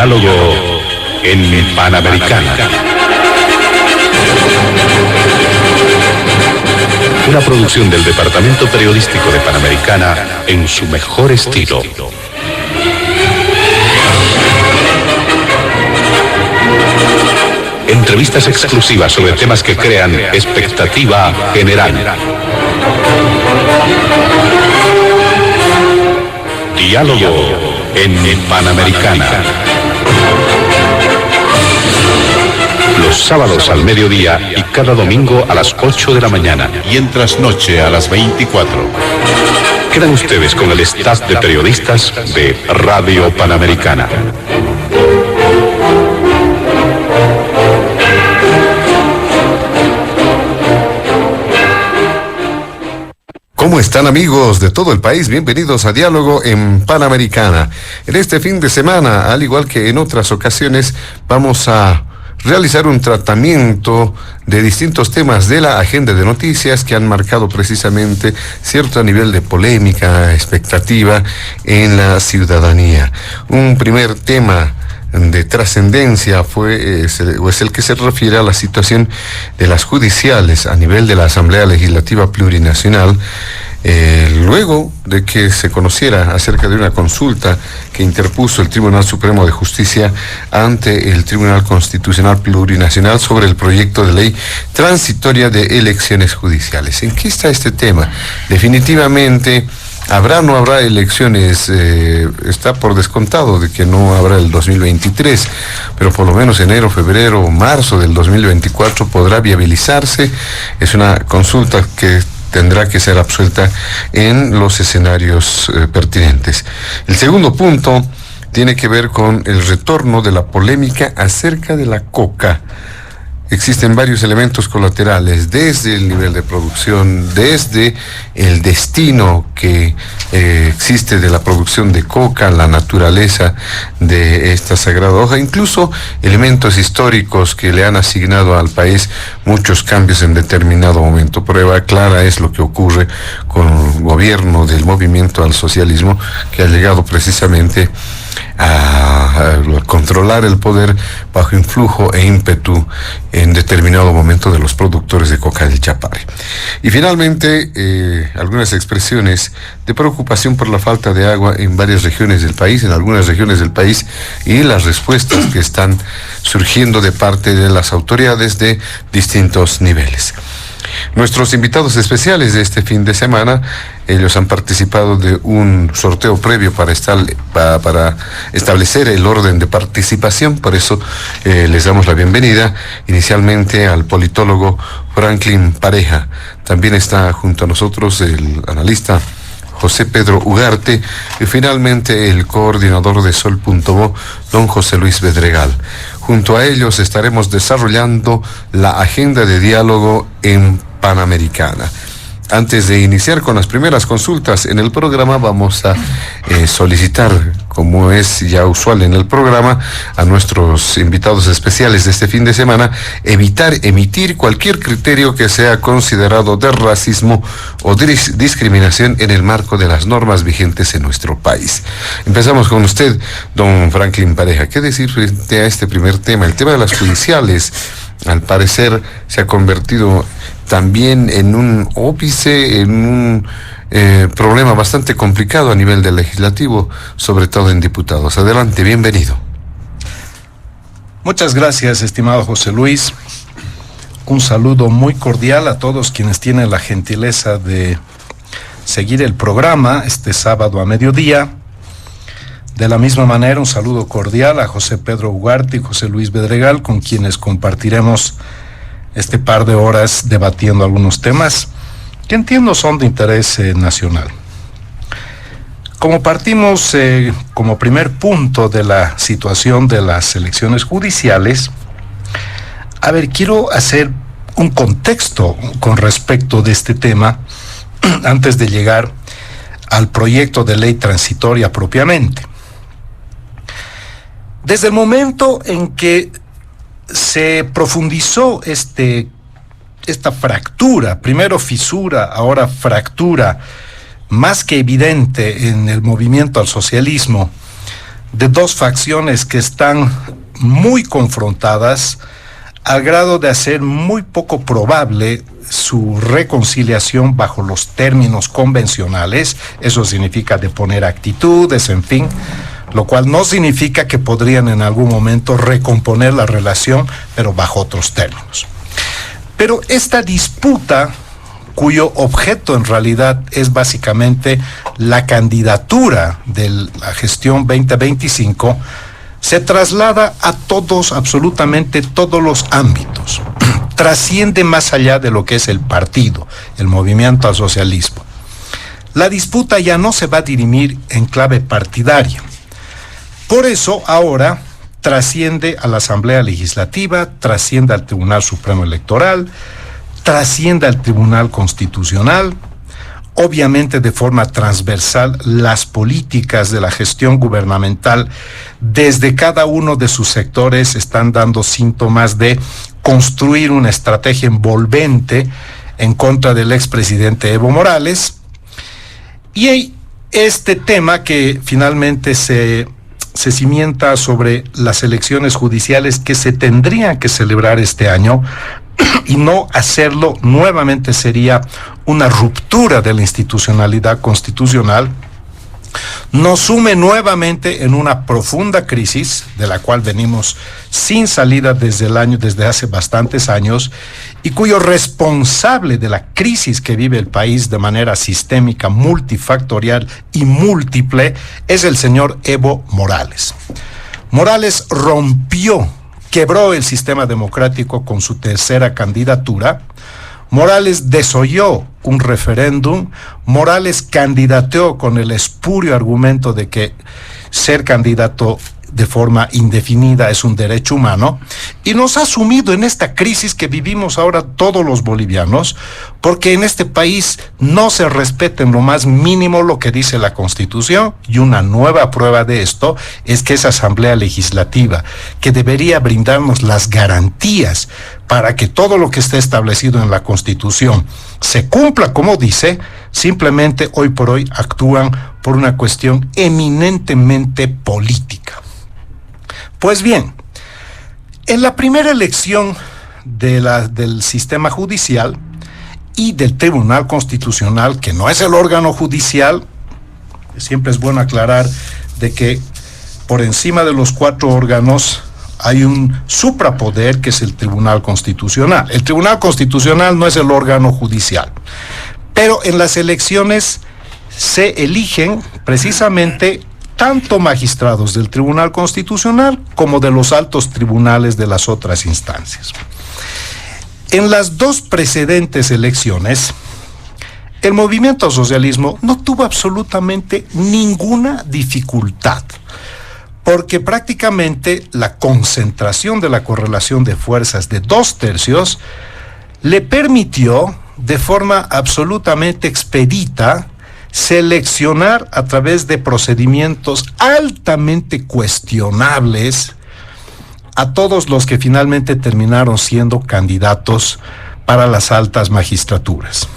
Diálogo en Panamericana. Una producción del Departamento Periodístico de Panamericana en su mejor estilo. Entrevistas exclusivas sobre temas que crean expectativa general. Diálogo en Panamericana. Los sábados al mediodía y cada domingo a las 8 de la mañana. Y en trasnoche a las 24. Quedan ustedes con el staff de periodistas de Radio Panamericana. ¿Cómo están, amigos de todo el país? Bienvenidos a Diálogo en Panamericana. En este fin de semana, al igual que en otras ocasiones, vamos a realizar un tratamiento de distintos temas de la agenda de noticias que han marcado precisamente cierto nivel de polémica, expectativa en la ciudadanía. Un primer tema de trascendencia es el que se refiere a la situación de las judiciales a nivel de la Asamblea Legislativa Plurinacional, luego de que se conociera acerca de una consulta que interpuso el Tribunal Supremo de Justicia ante el Tribunal Constitucional Plurinacional sobre el proyecto de ley transitoria de elecciones judiciales. ¿En qué está este tema? Definitivamente, ¿habrá o no habrá elecciones? Está por descontado de que no habrá el 2023, pero por lo menos enero, febrero o marzo del 2024 podrá viabilizarse. Es una consulta que tendrá que ser absuelta en los escenarios pertinentes. El segundo punto tiene que ver con el retorno de la polémica acerca de la coca. Existen varios elementos colaterales, desde el nivel de producción, desde el destino que existe de la producción de coca, la naturaleza de esta sagrada hoja, incluso elementos históricos que le han asignado al país muchos cambios en determinado momento. Prueba clara es lo que ocurre con el gobierno del movimiento al socialismo, que ha llegado precisamente a controlar el poder bajo influjo e ímpetu en determinado momento de los productores de coca del Chapare. Y finalmente, algunas expresiones de preocupación por la falta de agua en varias regiones del país, en algunas regiones del país, y las respuestas que están surgiendo de parte de las autoridades de distintos niveles. Nuestros invitados especiales de este fin de semana, ellos han participado de un sorteo previo para establecer el orden de participación, por eso les damos la bienvenida inicialmente al politólogo Franklin Pareja. También está junto a nosotros el analista José Pedro Ugarte y finalmente el coordinador de Sol.bo, don José Luis Bedregal. Junto a ellos estaremos desarrollando la agenda de diálogo en Panamericana. Antes de iniciar con las primeras consultas en el programa, vamos a solicitar, como es ya usual en el programa, a nuestros invitados especiales de este fin de semana, evitar emitir cualquier criterio que sea considerado de racismo o de discriminación en el marco de las normas vigentes en nuestro país. Empezamos con usted, don Franklin Pareja. ¿Qué decir frente a este primer tema? El tema de las judiciales, al parecer, se ha convertido también en un óbice, en un problema bastante complicado a nivel del legislativo, sobre todo en diputados. Adelante, bienvenido. Muchas gracias, estimado José Luis. Un saludo muy cordial a todos quienes tienen la gentileza de seguir el programa este sábado a mediodía. De la misma manera, un saludo cordial a José Pedro Ugarte y José Luis Bedregal, con quienes compartiremos este par de horas debatiendo algunos temas que entiendo son de interés nacional. Como partimos como primer punto de la situación de las elecciones judiciales, quiero hacer un contexto con respecto de este tema antes de llegar al proyecto de ley transitoria propiamente. Desde el momento en que se profundizó esta fractura, primero fisura, ahora fractura, más que evidente en el movimiento al socialismo, de dos facciones que están muy confrontadas al grado de hacer muy poco probable su reconciliación bajo los términos convencionales. Eso significa de poner actitudes, en fin, lo cual no significa que podrían en algún momento recomponer la relación, pero bajo otros términos. Pero esta disputa, cuyo objeto en realidad es básicamente la candidatura de la gestión 2025, se traslada a todos, absolutamente todos los ámbitos. Trasciende más allá de lo que es el partido, el movimiento al socialismo. La disputa ya no se va a dirimir en clave partidaria. Por eso ahora trasciende a la Asamblea Legislativa, trasciende al Tribunal Supremo Electoral, trasciende al Tribunal Constitucional. Obviamente de forma transversal las políticas de la gestión gubernamental desde cada uno de sus sectores están dando síntomas de construir una estrategia envolvente en contra del expresidente Evo Morales. Y este tema que finalmente se cimienta sobre las elecciones judiciales que se tendrían que celebrar este año, y no hacerlo nuevamente sería una ruptura de la institucionalidad constitucional, nos sume nuevamente en una profunda crisis de la cual venimos sin salida desde hace bastantes años, y cuyo responsable de la crisis que vive el país de manera sistémica, multifactorial y múltiple es el señor Evo Morales. Morales quebró el sistema democrático con su tercera candidatura. Morales desoyó un referéndum. Morales candidateó con el espurio argumento de que ser candidato de forma indefinida es un derecho humano, y nos ha sumido en esta crisis que vivimos ahora todos los bolivianos, porque en este país no se respeta en lo más mínimo lo que dice la Constitución, y una nueva prueba de esto es que esa Asamblea Legislativa, que debería brindarnos las garantías para que todo lo que esté establecido en la Constitución se cumpla como dice, simplemente hoy por hoy actúan por una cuestión eminentemente política. Pues bien, en la primera elección del sistema judicial y del Tribunal Constitucional, que no es el órgano judicial, siempre es bueno aclarar de que por encima de los 4 órganos hay un suprapoder que es el Tribunal Constitucional. El Tribunal Constitucional no es el órgano judicial, pero en las elecciones se eligen precisamente tanto magistrados del Tribunal Constitucional como de los altos tribunales de las otras instancias. En las 2 precedentes elecciones, el movimiento al socialismo no tuvo absolutamente ninguna dificultad, porque prácticamente la concentración de la correlación de fuerzas de 2/3 le permitió de forma absolutamente expedita seleccionar a través de procedimientos altamente cuestionables a todos los que finalmente terminaron siendo candidatos para las altas magistraturas.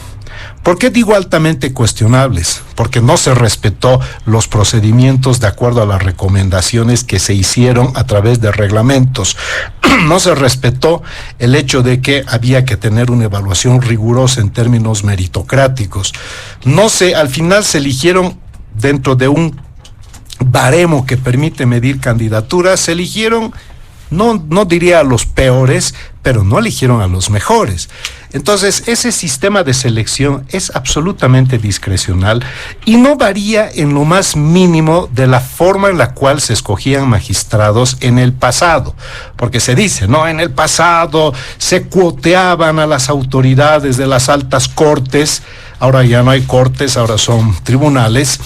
¿Por qué digo altamente cuestionables? Porque no se respetó los procedimientos de acuerdo a las recomendaciones que se hicieron a través de reglamentos. No se respetó el hecho de que había que tener una evaluación rigurosa en términos meritocráticos. Al final se eligieron dentro de un baremo que permite medir candidaturas, se eligieron, no diría a los peores, pero no eligieron a los mejores. Entonces, ese sistema de selección es absolutamente discrecional y no varía en lo más mínimo de la forma en la cual se escogían magistrados en el pasado. Porque se dice, ¿no? En el pasado se cuoteaban a las autoridades de las altas cortes, ahora ya no hay cortes, ahora son tribunales.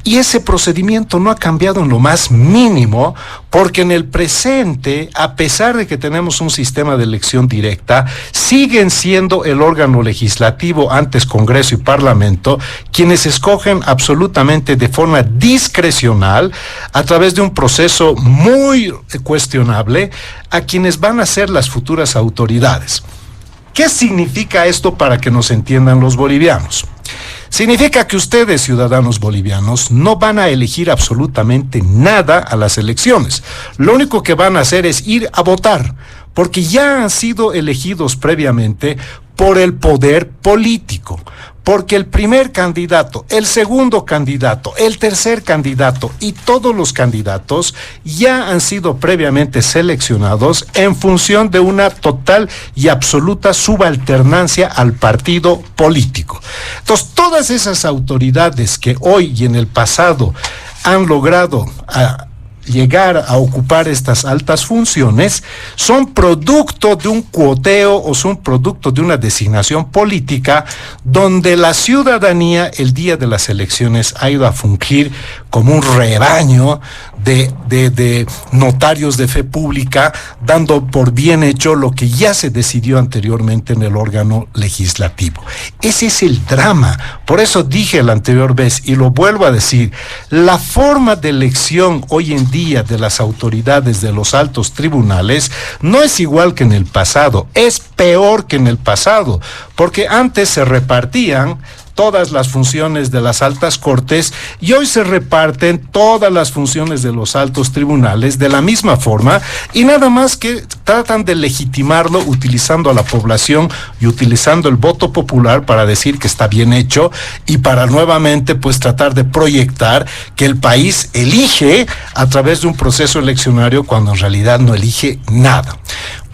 Y ese procedimiento no ha cambiado en lo más mínimo, porque en el presente, a pesar de que tenemos un sistema de elección directa, siguen siendo el órgano legislativo, antes Congreso y Parlamento, quienes escogen absolutamente de forma discrecional, a través de un proceso muy cuestionable, a quienes van a ser las futuras autoridades. ¿Qué significa esto para que nos entiendan los bolivianos? Significa que ustedes, ciudadanos bolivianos, no van a elegir absolutamente nada a las elecciones. Lo único que van a hacer es ir a votar, porque ya han sido elegidos previamente por el poder político. Porque el primer candidato, el segundo candidato, el tercer candidato y todos los candidatos ya han sido previamente seleccionados en función de una total y absoluta subalternancia al partido político. Entonces, todas esas autoridades que hoy y en el pasado han logrado llegar a ocupar estas altas funciones son producto de un cuoteo o son producto de una designación política donde la ciudadanía el día de las elecciones ha ido a fungir como un rebaño de notarios de fe pública, dando por bien hecho lo que ya se decidió anteriormente en el órgano legislativo. Ese es el drama. Por eso dije la anterior vez y lo vuelvo a decir, la forma de elección hoy en día de las autoridades de los altos tribunales no es igual que en el pasado, es peor que en el pasado, porque antes se repartían todas las funciones de las altas cortes y hoy se reparten todas las funciones de los altos tribunales de la misma forma y nada más que tratan de legitimarlo utilizando a la población y utilizando el voto popular para decir que está bien hecho y para nuevamente pues tratar de proyectar que el país elige a través de un proceso eleccionario cuando en realidad no elige nada.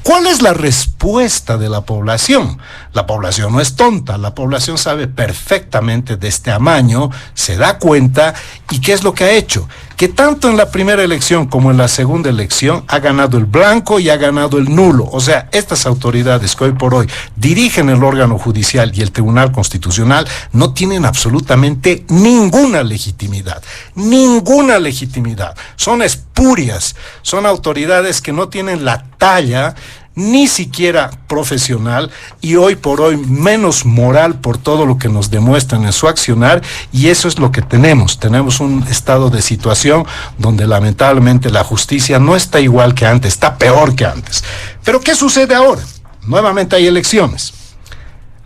¿Cuál es la respuesta de la población? La población no es tonta, la población sabe perfectamente de este amaño, se da cuenta y ¿qué es lo que ha hecho? Que tanto en la primera elección como en la segunda elección ha ganado el blanco y ha ganado el nulo. O sea, estas autoridades que hoy por hoy dirigen el órgano judicial y el Tribunal Constitucional no tienen absolutamente ninguna legitimidad. Ninguna legitimidad. Son espurias, son autoridades que no tienen la talla ni siquiera profesional y hoy por hoy menos moral por todo lo que nos demuestran en su accionar y eso es lo que tenemos. Tenemos un estado de situación donde lamentablemente la justicia no está igual que antes, está peor que antes. Pero ¿qué sucede ahora? Nuevamente hay elecciones.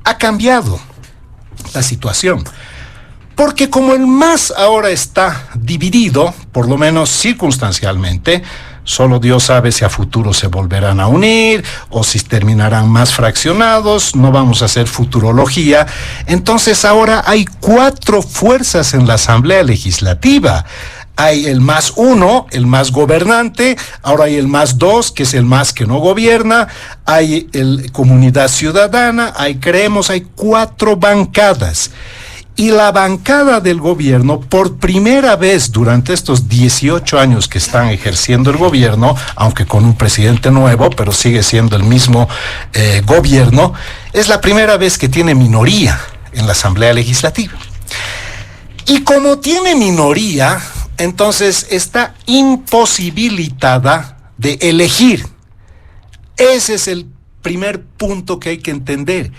Ha cambiado la situación. Porque como el MAS ahora está dividido, por lo menos circunstancialmente, solo Dios sabe si a futuro se volverán a unir o si terminarán más fraccionados, no vamos a hacer futurología. Entonces ahora hay 4 fuerzas en la Asamblea Legislativa. Hay el +1, el más gobernante, ahora hay el +2, que es el más que no gobierna, hay el Comunidad Ciudadana, hay Creemos, hay 4 bancadas. Y la bancada del gobierno, por primera vez durante estos 18 años que están ejerciendo el gobierno, aunque con un presidente nuevo, pero sigue siendo el mismo gobierno, es la primera vez que tiene minoría en la Asamblea Legislativa. Y como tiene minoría, entonces está imposibilitada de elegir. Ese es el primer punto que hay que entender.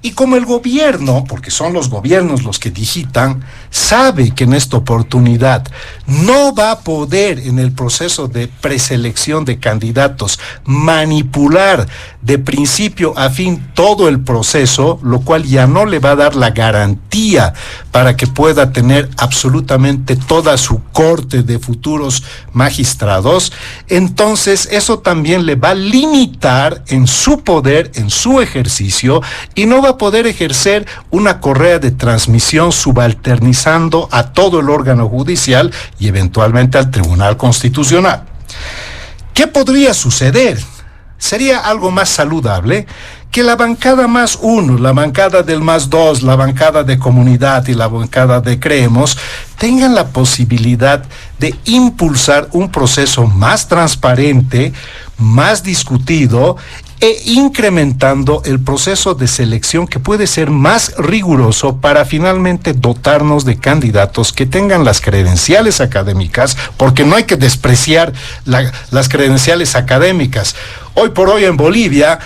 Y como el gobierno, porque son los gobiernos los que digitan, sabe que en esta oportunidad no va a poder en el proceso de preselección de candidatos manipular de principio a fin todo el proceso, lo cual ya no le va a dar la garantía para que pueda tener absolutamente toda su corte de futuros magistrados, entonces eso también le va a limitar en su poder, en su ejercicio, y no va a poder ejercer una correa de transmisión subalternizando a todo el órgano judicial y eventualmente al Tribunal Constitucional. ¿Qué podría suceder? Sería algo más saludable que la bancada +1, la bancada del +2, la bancada de Comunidad y la bancada de Creemos tengan la posibilidad de impulsar un proceso más transparente, más discutido e incrementando el proceso de selección que puede ser más riguroso para finalmente dotarnos de candidatos que tengan las credenciales académicas, porque no hay que despreciar las credenciales académicas. Hoy por hoy en Bolivia,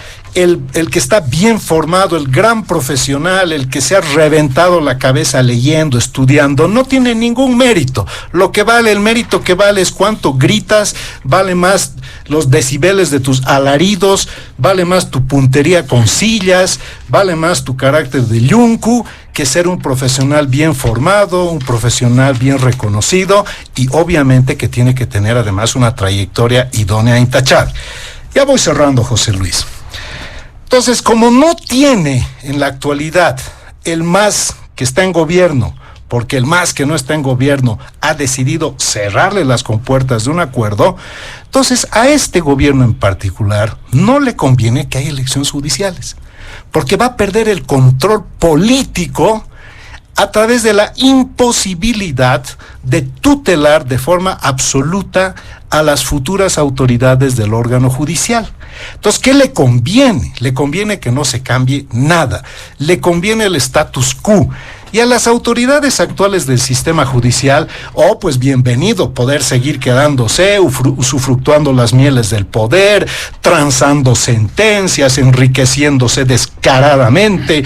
el que está bien formado, el gran profesional, el que se ha reventado la cabeza leyendo, estudiando, no tiene ningún mérito. Lo que vale, el mérito que vale es cuánto gritas, vale más los decibeles de tus alaridos, vale más tu puntería con sillas, vale más tu carácter de yunku, que ser un profesional bien formado, un profesional bien reconocido, y obviamente que tiene que tener además una trayectoria idónea e intachable. Ya voy cerrando, José Luis. Entonces, como no tiene en la actualidad el MAS que está en gobierno, porque el MAS que no está en gobierno ha decidido cerrarle las compuertas de un acuerdo, entonces a este gobierno en particular no le conviene que haya elecciones judiciales, porque va a perder el control político a través de la imposibilidad de tutelar de forma absoluta a las futuras autoridades del órgano judicial. Entonces, ¿qué le conviene? Le conviene que no se cambie nada. Le conviene el status quo. Y a las autoridades actuales del sistema judicial, pues bienvenido, poder seguir quedándose, usufructuando las mieles del poder, transando sentencias, enriqueciéndose descaradamente,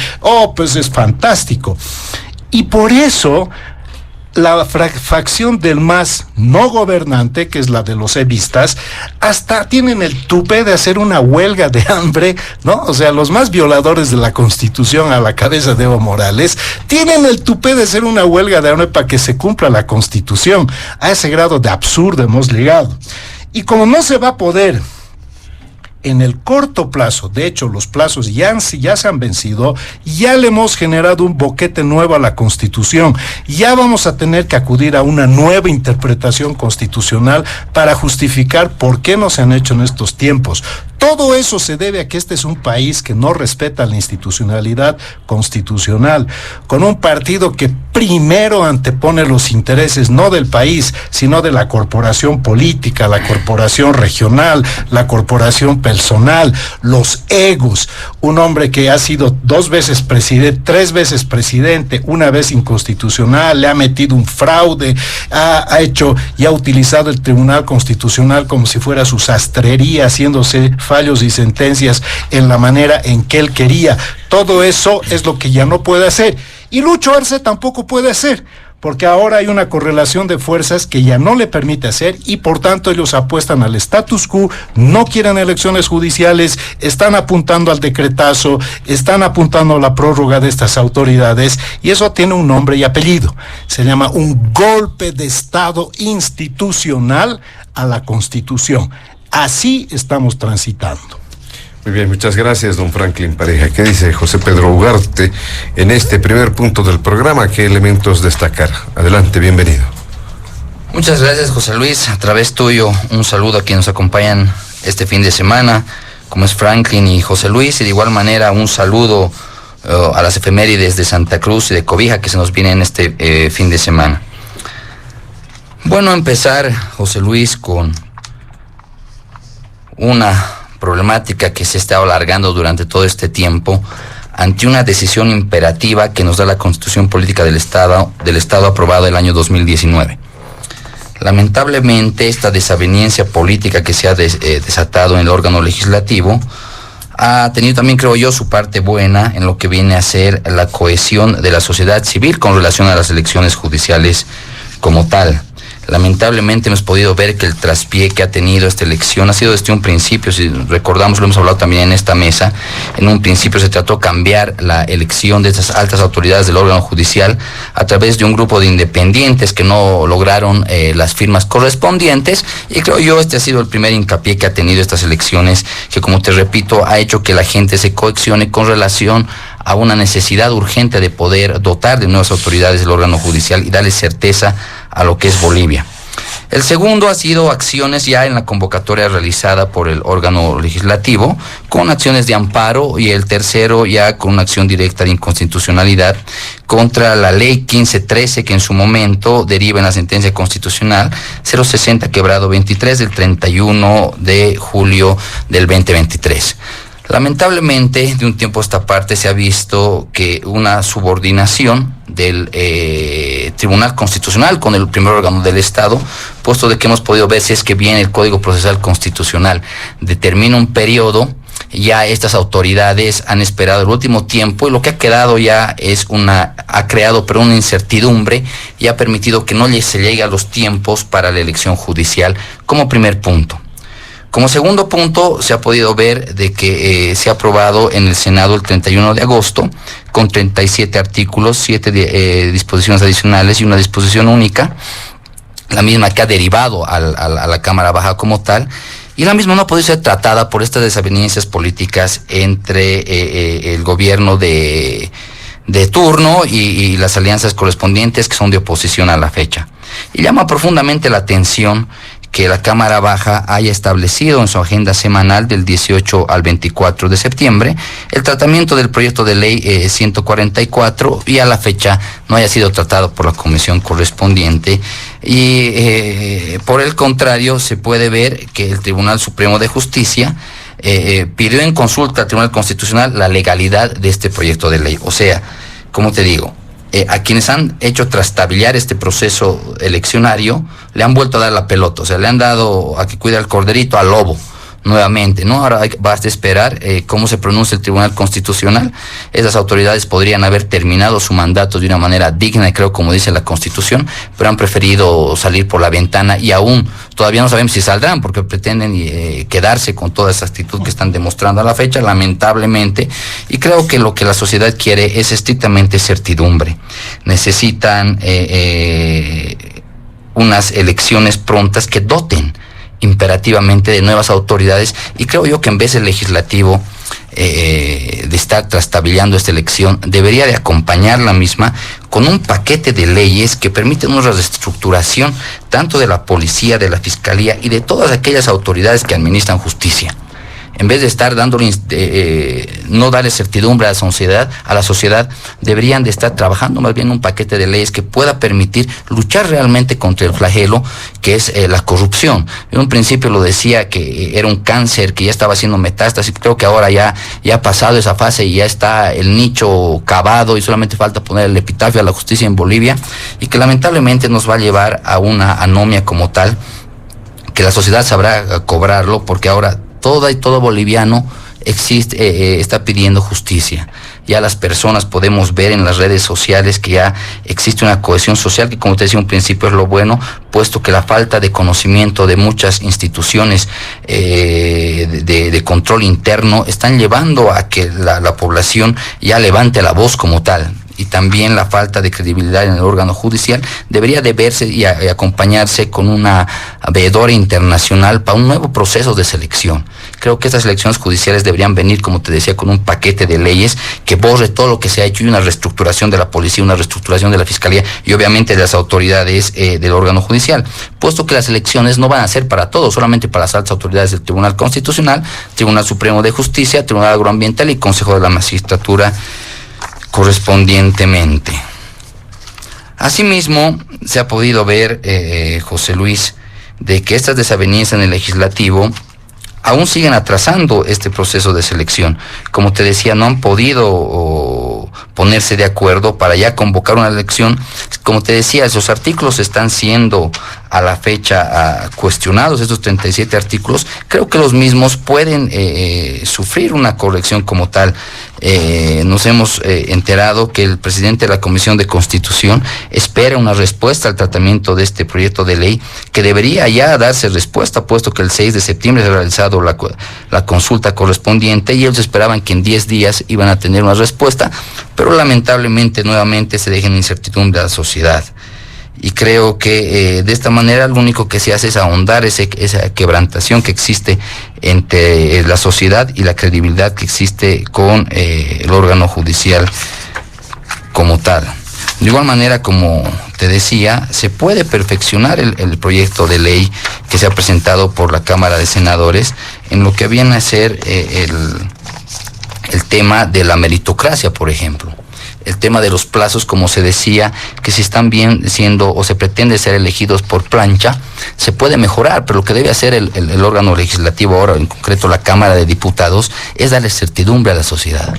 pues es fantástico. Y por eso la facción del MAS no gobernante, que es la de los evistas, hasta tienen el tupé de hacer una huelga de hambre, ¿no? O sea, los más violadores de la Constitución, a la cabeza de Evo Morales, tienen el tupé de hacer una huelga de hambre para que se cumpla la Constitución. A ese grado de absurdo hemos llegado. Y como no se va a poder en el corto plazo, de hecho los plazos ya se han vencido, ya le hemos generado un boquete nuevo a la Constitución, ya vamos a tener que acudir a una nueva interpretación constitucional para justificar por qué no se han hecho en estos tiempos. Todo eso se debe a que este es un país que no respeta la institucionalidad constitucional, con un partido que primero antepone los intereses no del país, sino de la corporación política, la corporación regional, la corporación personal, los egos. Un hombre que ha sido 2 veces presidente, 3 veces presidente, una vez inconstitucional, le ha metido un fraude, ha hecho y ha utilizado el Tribunal Constitucional como si fuera su sastrería, haciéndose fallos y sentencias en la manera en que él quería. Todo eso es lo que ya no puede hacer. Y Lucho Arce tampoco puede hacer, porque ahora hay una correlación de fuerzas que ya no le permite hacer, y por tanto ellos apuestan al status quo, no quieren elecciones judiciales, están apuntando al decretazo, están apuntando a la prórroga de estas autoridades, y eso tiene un nombre y apellido. Se llama un golpe de Estado institucional a la Constitución. Así estamos transitando. Muy bien, muchas gracias, don Franklin Pareja. ¿Qué dice José Pedro Ugarte en este primer punto del programa? ¿Qué elementos destacar? Adelante, bienvenido. Muchas gracias, José Luis. A través tuyo, un saludo a quienes nos acompañan este fin de semana, como es Franklin y José Luis, y de igual manera un saludo a las efemérides de Santa Cruz y de Cobija que se nos vienen este fin de semana. Bueno, empezar, José Luis, con una problemática que se está alargando durante todo este tiempo ante una decisión imperativa que nos da la Constitución Política del Estado aprobada el año 2019. Lamentablemente, esta desaveniencia política que se ha desatado en el órgano legislativo ha tenido también, creo yo, su parte buena en lo que viene a ser la cohesión de la sociedad civil con relación a las elecciones judiciales como tal. Lamentablemente hemos podido ver que el traspié que ha tenido esta elección ha sido desde un principio, si recordamos, lo hemos hablado también en esta mesa, en un principio se trató de cambiar la elección de estas altas autoridades del órgano judicial a través de un grupo de independientes que no lograron las firmas correspondientes, y creo yo este ha sido el primer hincapié que ha tenido estas elecciones, que como te repito, ha hecho que la gente se cohesione con relación a una necesidad urgente de poder dotar de nuevas autoridades del órgano judicial y darle certeza a lo que es Bolivia. El segundo ha sido acciones ya en la convocatoria realizada por el órgano legislativo, con acciones de amparo, y el tercero ya con una acción directa de inconstitucionalidad contra la ley 1513, que en su momento deriva en la sentencia constitucional 060/23 del 31 de julio del 2023. Lamentablemente, de un tiempo a esta parte se ha visto que una subordinación del Tribunal Constitucional con el primer órgano del Estado, puesto de que hemos podido ver si es que bien el Código Procesal Constitucional determina un periodo ya estas autoridades han esperado el último tiempo y lo que ha quedado ya es ha creado una incertidumbre y ha permitido que no se llegue a los tiempos para la elección judicial como primer punto. Como segundo punto, se ha podido ver de que se ha aprobado en el Senado el 31 de agosto con 37 artículos, 7 disposiciones adicionales y una disposición única, la misma que ha derivado a la Cámara Baja como tal, y la misma no ha podido ser tratada por estas desavenencias políticas entre el gobierno de turno y las alianzas correspondientes que son de oposición a la fecha. Y llama profundamente la atención que la Cámara Baja haya establecido en su agenda semanal del 18 al 24 de septiembre el tratamiento del proyecto de ley 144 y a la fecha no haya sido tratado por la comisión correspondiente. Y por el contrario, se puede ver que el Tribunal Supremo de Justicia pidió en consulta al Tribunal Constitucional la legalidad de este proyecto de ley. O sea, como te digo, a quienes han hecho trastabillar este proceso eleccionario, le han vuelto a dar la pelota, o sea, le han dado a que cuide al corderito al lobo nuevamente, ¿no? Ahora basta esperar cómo se pronuncia el Tribunal Constitucional. Esas autoridades podrían haber terminado su mandato de una manera digna, y creo como dice la Constitución, pero han preferido salir por la ventana y aún todavía no sabemos si saldrán porque pretenden quedarse con toda esa actitud que están demostrando a la fecha, lamentablemente, y creo que lo que la sociedad quiere es estrictamente certidumbre. Necesitan unas elecciones prontas que doten imperativamente de nuevas autoridades, y creo yo que en vez del legislativo de estar trastabillando esta elección, debería de acompañar la misma con un paquete de leyes que permiten una reestructuración tanto de la policía, de la fiscalía y de todas aquellas autoridades que administran justicia. En vez de estar dándole, no darle certidumbre a la sociedad, deberían de estar trabajando más bien un paquete de leyes que pueda permitir luchar realmente contra el flagelo que es la corrupción. En un principio lo decía que era un cáncer que ya estaba haciendo metástasis, creo que ahora ya ha pasado esa fase y ya está el nicho cavado y solamente falta poner el epitafio a la justicia en Bolivia, y que lamentablemente nos va a llevar a una anomia como tal, que la sociedad sabrá cobrarlo, porque ahora todo boliviano está pidiendo justicia. Ya las personas podemos ver en las redes sociales que ya existe una cohesión social, que como te decía un principio es lo bueno, puesto que la falta de conocimiento de muchas instituciones de control interno están llevando a que la población ya levante la voz como tal. Y también la falta de credibilidad en el órgano judicial debería de verse y acompañarse con una veedora internacional para un nuevo proceso de selección. Creo que estas elecciones judiciales deberían venir, como te decía, con un paquete de leyes que borre todo lo que se ha hecho, y una reestructuración de la policía, una reestructuración de la fiscalía y obviamente de las autoridades del órgano judicial, puesto que las elecciones no van a ser para todos, solamente para las altas autoridades del Tribunal Constitucional, Tribunal Supremo de Justicia, Tribunal Agroambiental y Consejo de la Magistratura correspondientemente. Asimismo, se ha podido ver, José Luis, de que estas desavenencias en el legislativo aún siguen atrasando este proceso de selección. Como te decía, no han podido ponerse de acuerdo para ya convocar una elección. Como te decía, esos artículos están siendo a la fecha cuestionados, estos 37 artículos. Creo que los mismos pueden sufrir una corrección como tal. Nos hemos enterado que el presidente de la Comisión de Constitución espera una respuesta al tratamiento de este proyecto de ley, que debería ya darse respuesta, puesto que el 6 de septiembre se ha realizado la consulta correspondiente y ellos esperaban que en 10 días iban a tener una respuesta, pero lamentablemente nuevamente se deja en incertidumbre a la sociedad. Y creo que de esta manera lo único que se hace es ahondar esa quebrantación que existe entre la sociedad y la credibilidad que existe con el órgano judicial como tal. De igual manera, como te decía, se puede perfeccionar el proyecto de ley que se ha presentado por la Cámara de Senadores en lo que viene a ser el tema de la meritocracia, por ejemplo. El tema de los plazos, como se decía, que si están bien siendo o se pretende ser elegidos por plancha, se puede mejorar, pero lo que debe hacer el órgano legislativo ahora, en concreto la Cámara de Diputados, es darle certidumbre a la sociedad.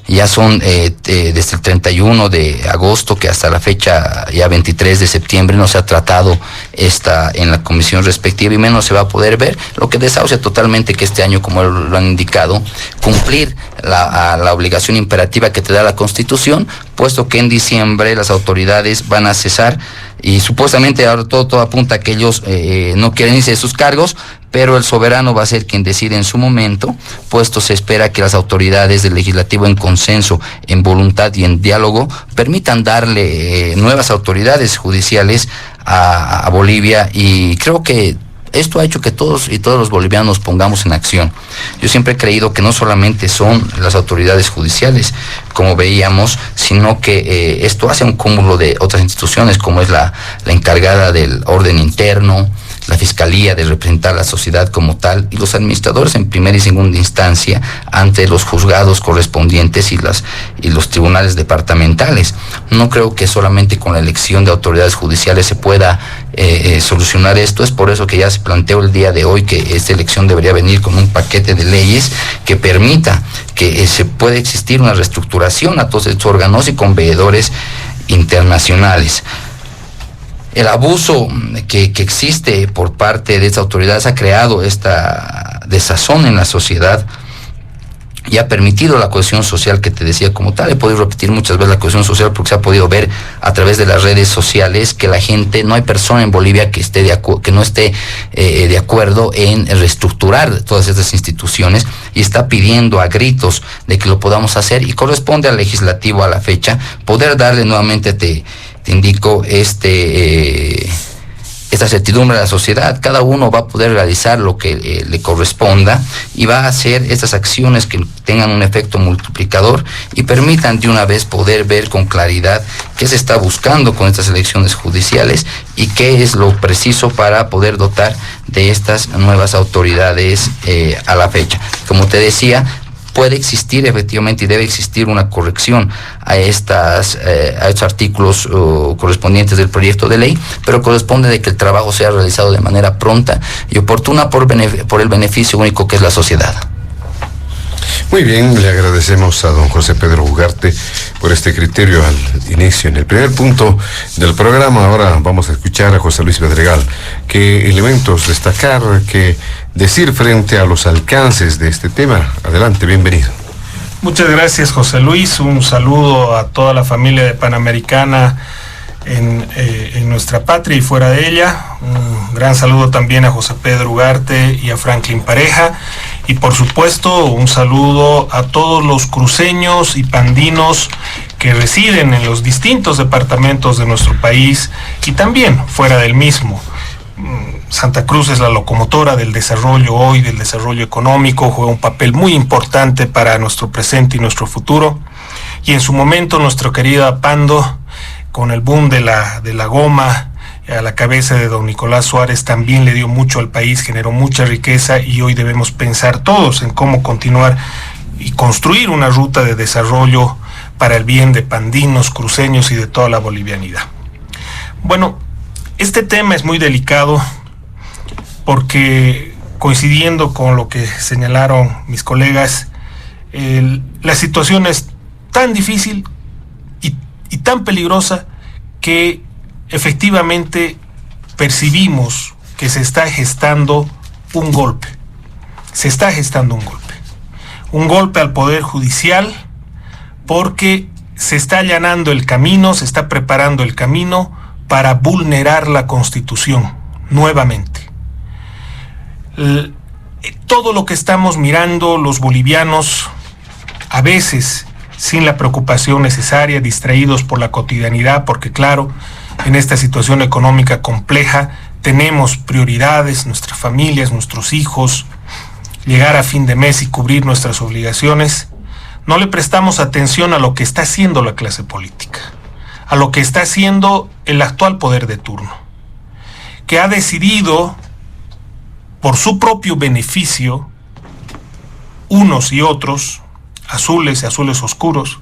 Ya son desde el 31 de agosto que hasta la fecha, ya 23 de septiembre, no se ha tratado esta en la comisión respectiva y menos se va a poder ver, lo que desahucia totalmente que este año, como lo han indicado, cumplir la obligación imperativa que te da la Constitución, puesto que en diciembre las autoridades van a cesar y supuestamente ahora todo apunta a que ellos no quieren irse de sus cargos, pero el soberano va a ser quien decide en su momento, puesto se espera que las autoridades del legislativo en consenso, en voluntad y en diálogo permitan darle nuevas autoridades judiciales a Bolivia, y creo que esto ha hecho que todos los bolivianos nos pongamos en acción. Yo siempre he creído que no solamente son las autoridades judiciales, como veíamos, sino que esto hace un cúmulo de otras instituciones, como es la encargada del orden interno, la Fiscalía de representar a la sociedad como tal, y los administradores en primera y segunda instancia ante los juzgados correspondientes y los tribunales departamentales. No creo que solamente con la elección de autoridades judiciales se pueda solucionar esto. Es por eso que ya se planteó el día de hoy que esta elección debería venir con un paquete de leyes que permita que se pueda existir una reestructuración a todos estos órganos y con veedores internacionales. El abuso que existe por parte de estas autoridades ha creado esta desazón en la sociedad y ha permitido la cohesión social que te decía como tal. He podido repetir muchas veces la cohesión social porque se ha podido ver a través de las redes sociales que la gente, no hay persona en Bolivia que no esté de acuerdo en reestructurar todas estas instituciones, y está pidiendo a gritos de que lo podamos hacer, y corresponde al legislativo a la fecha poder darle nuevamente, te indico, esta certidumbre a la sociedad. Cada uno va a poder realizar lo que le corresponda y va a hacer estas acciones que tengan un efecto multiplicador y permitan de una vez poder ver con claridad qué se está buscando con estas elecciones judiciales y qué es lo preciso para poder dotar de estas nuevas autoridades a la fecha. Como te decía, puede existir efectivamente y debe existir una corrección a estos artículos correspondientes del proyecto de ley, pero corresponde de que el trabajo sea realizado de manera pronta y oportuna por el beneficio único que es la sociedad. Muy bien, le agradecemos a don José Pedro Ugarte por este criterio al inicio. En el primer punto del programa, ahora vamos a escuchar a José Luis Pedregal. ¿Qué elementos destacar, qué decir frente a los alcances de este tema? Adelante, bienvenido. Muchas gracias, José Luis. Un saludo a toda la familia de Panamericana en nuestra patria y fuera de ella. Un gran saludo también a José Pedro Ugarte y a Franklin Pareja. Y por supuesto, un saludo a todos los cruceños y pandinos que residen en los distintos departamentos de nuestro país y también fuera del mismo. Santa Cruz es la locomotora del desarrollo hoy, del desarrollo económico, juega un papel muy importante para nuestro presente y nuestro futuro. Y en su momento nuestra querida Pando, con el boom de la goma a la cabeza de don Nicolás Suárez, también le dio mucho al país, generó mucha riqueza, y hoy debemos pensar todos en cómo continuar y construir una ruta de desarrollo para el bien de pandinos, cruceños y de toda la bolivianidad. Bueno, este tema es muy delicado porque, coincidiendo con lo que señalaron mis colegas, la situación es tan difícil y tan peligrosa que efectivamente percibimos que se está gestando un golpe. Se está gestando un golpe. Un golpe al Poder Judicial, porque se está allanando el camino, se está preparando el camino para vulnerar la Constitución nuevamente. Todo lo que estamos mirando los bolivianos, a veces sin la preocupación necesaria, distraídos por la cotidianidad, porque claro, en esta situación económica compleja tenemos prioridades, nuestras familias, nuestros hijos, llegar a fin de mes y cubrir nuestras obligaciones. No le prestamos atención a lo que está haciendo la clase política, a lo que está haciendo el actual poder de turno, que ha decidido, por su propio beneficio, unos y otros, azules y azules oscuros,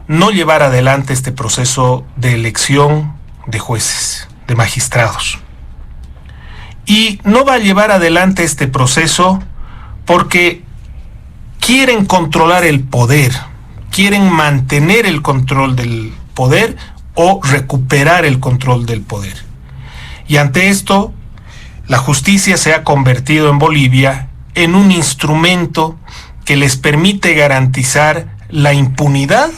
no llevar adelante este proceso de elección de jueces, de magistrados. Y no va a llevar adelante este proceso porque quieren controlar el poder, quieren mantener el control del poder o recuperar el control del poder. Y ante esto, la justicia se ha convertido en Bolivia en un instrumento que les permite garantizar la impunidad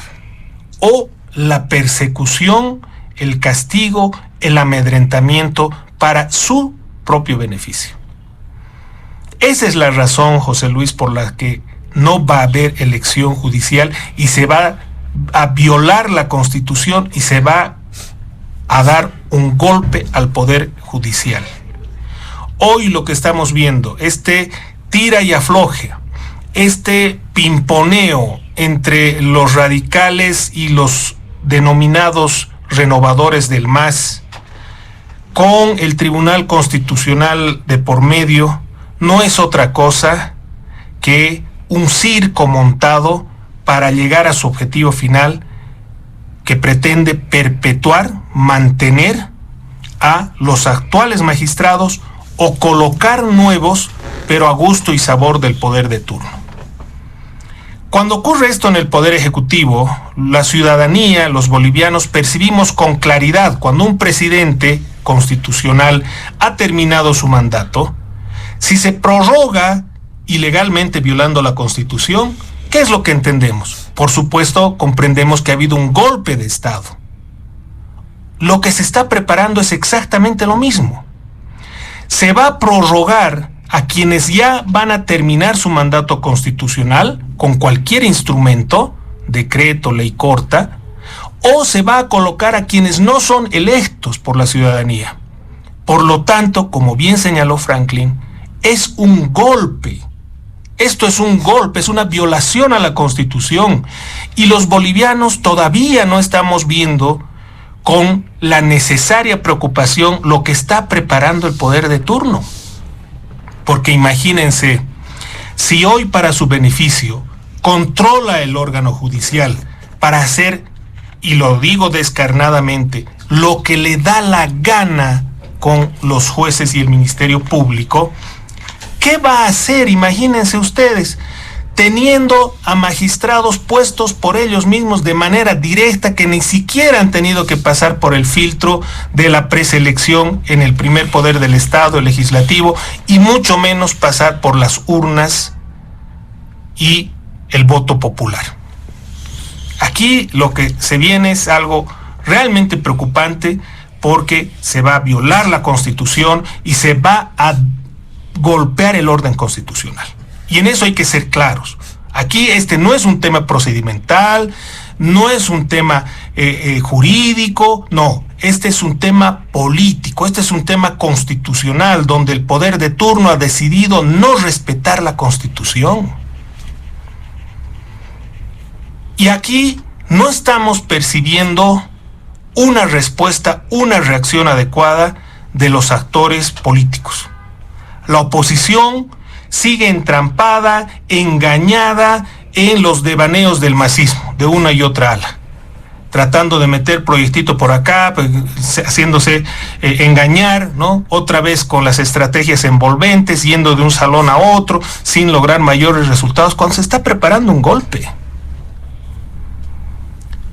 o la persecución, el castigo, el amedrentamiento para su propio beneficio. Esa es la razón, José Luis, por la que no va a haber elección judicial y se va a violar la Constitución y se va a dar un golpe al Poder Judicial. Hoy lo que estamos viendo, este tira y afloje, este pimponeo entre los radicales y los denominados renovadores del MAS, con el Tribunal Constitucional de por medio, no es otra cosa que un circo montado para llegar a su objetivo final, que pretende perpetuar, mantener a los actuales magistrados o colocar nuevos, pero a gusto y sabor del poder de turno. Cuando ocurre esto en el Poder Ejecutivo, la ciudadanía, los bolivianos, percibimos con claridad cuando un presidente constitucional ha terminado su mandato, si se prorroga ilegalmente violando la Constitución, ¿qué es lo que entendemos? Por supuesto, comprendemos que ha habido un golpe de Estado. Lo que se está preparando es exactamente lo mismo. Se va a prorrogar a quienes ya van a terminar su mandato constitucional con cualquier instrumento, decreto, ley corta, o se va a colocar a quienes no son electos por la ciudadanía. Por lo tanto, como bien señaló Franklin, es un golpe. Esto es un golpe, es una violación a la Constitución. Y los bolivianos todavía no estamos viendo con la necesaria preocupación lo que está preparando el poder de turno. Porque imagínense, si hoy para su beneficio controla el órgano judicial para hacer, y lo digo descarnadamente, lo que le da la gana con los jueces y el Ministerio Público, ¿qué va a hacer? Imagínense ustedes, teniendo a magistrados puestos por ellos mismos de manera directa, que ni siquiera han tenido que pasar por el filtro de la preselección en el primer poder del Estado, el legislativo, y mucho menos pasar por las urnas y el voto popular. Aquí lo que se viene es algo realmente preocupante, porque se va a violar la Constitución y se va a golpear el orden constitucional. Y en eso hay que ser claros. Aquí este no es un tema procedimental, no es un tema jurídico, no. Este es un tema político, este es un tema constitucional, donde el poder de turno ha decidido no respetar la Constitución. Y aquí no estamos percibiendo una respuesta, una reacción adecuada de los actores políticos. La oposición sigue entrampada, engañada en los devaneos del masismo, de una y otra ala, tratando de meter proyectito por acá, haciéndose engañar, ¿no? Otra vez con las estrategias envolventes, yendo de un salón a otro, sin lograr mayores resultados, cuando se está preparando un golpe.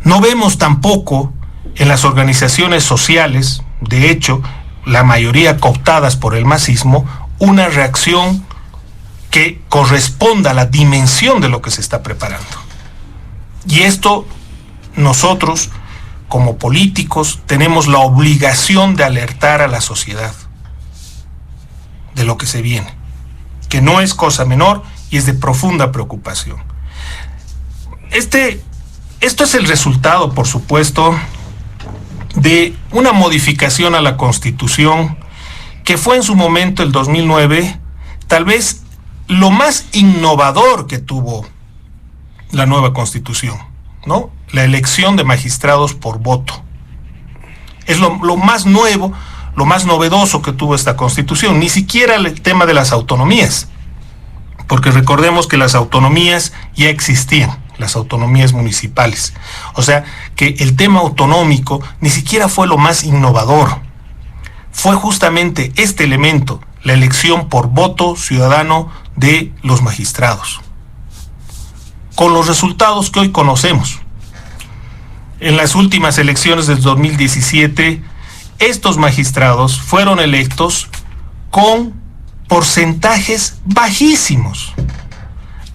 No vemos tampoco en las organizaciones sociales, de hecho, la mayoría cooptadas por el masismo, una reacción que corresponda a la dimensión de lo que se está preparando. Y esto nosotros, como políticos, tenemos la obligación de alertar a la sociedad de lo que se viene, que no es cosa menor y es de profunda preocupación. Esto es el resultado, por supuesto, de una modificación a la Constitución que fue en su momento, el 2009, tal vez lo más innovador que tuvo la nueva Constitución, ¿no? La elección de magistrados por voto. Es lo más nuevo, lo más novedoso que tuvo esta Constitución. Ni siquiera el tema de las autonomías, porque recordemos que las autonomías ya existían, las autonomías municipales. O sea, que el tema autonómico ni siquiera fue lo más innovador. Fue justamente este elemento, la elección por voto ciudadano de los magistrados. con los resultados que hoy conocemos. En las últimas elecciones del 2017, estos magistrados fueron electos con porcentajes bajísimos,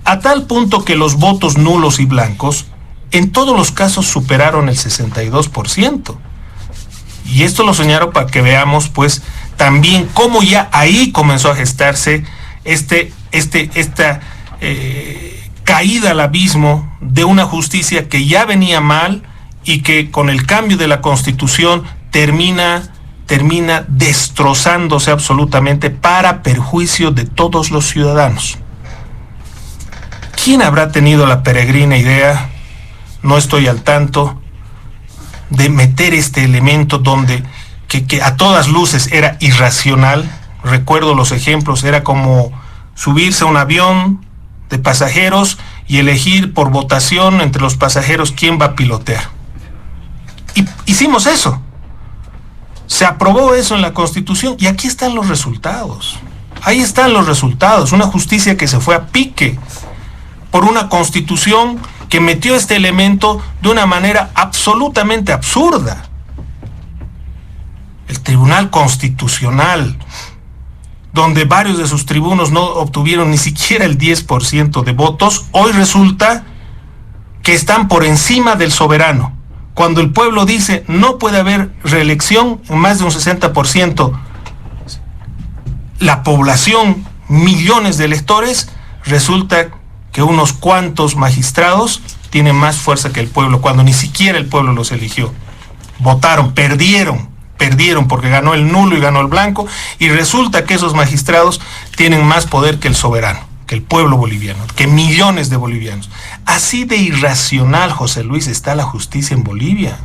a tal punto que los votos nulos y blancos en todos los casos superaron el 62%. Y esto lo señalo para que veamos pues también cómo ya ahí comenzó a gestarse esta caída al abismo de una justicia que ya venía mal y que con el cambio de la Constitución termina destrozándose absolutamente para perjuicio de todos los ciudadanos. ¿Quién habrá tenido la peregrina idea, no estoy al tanto, de meter este elemento donde que a todas luces era irracional? Recuerdo los ejemplos, era como subirse a un avión de pasajeros y elegir por votación entre los pasajeros quién va a pilotear. Y hicimos eso. Se aprobó eso en la Constitución y aquí están los resultados. Ahí están los resultados. Una justicia que se fue a pique por una Constitución que metió este elemento de una manera absolutamente absurda. El Tribunal Constitucional, donde varios de sus tribunos no obtuvieron ni siquiera el 10% de votos, hoy resulta que están por encima del soberano. Cuando el pueblo dice no puede haber reelección en más de un 60%, la población, millones de electores, resulta que unos cuantos magistrados tienen más fuerza que el pueblo, cuando ni siquiera el pueblo los eligió. Votaron, perdieron porque ganó el nulo y ganó el blanco, y resulta que esos magistrados tienen más poder que el soberano, que el pueblo boliviano, que millones de bolivianos. Así de irracional, José Luis, está la justicia en Bolivia.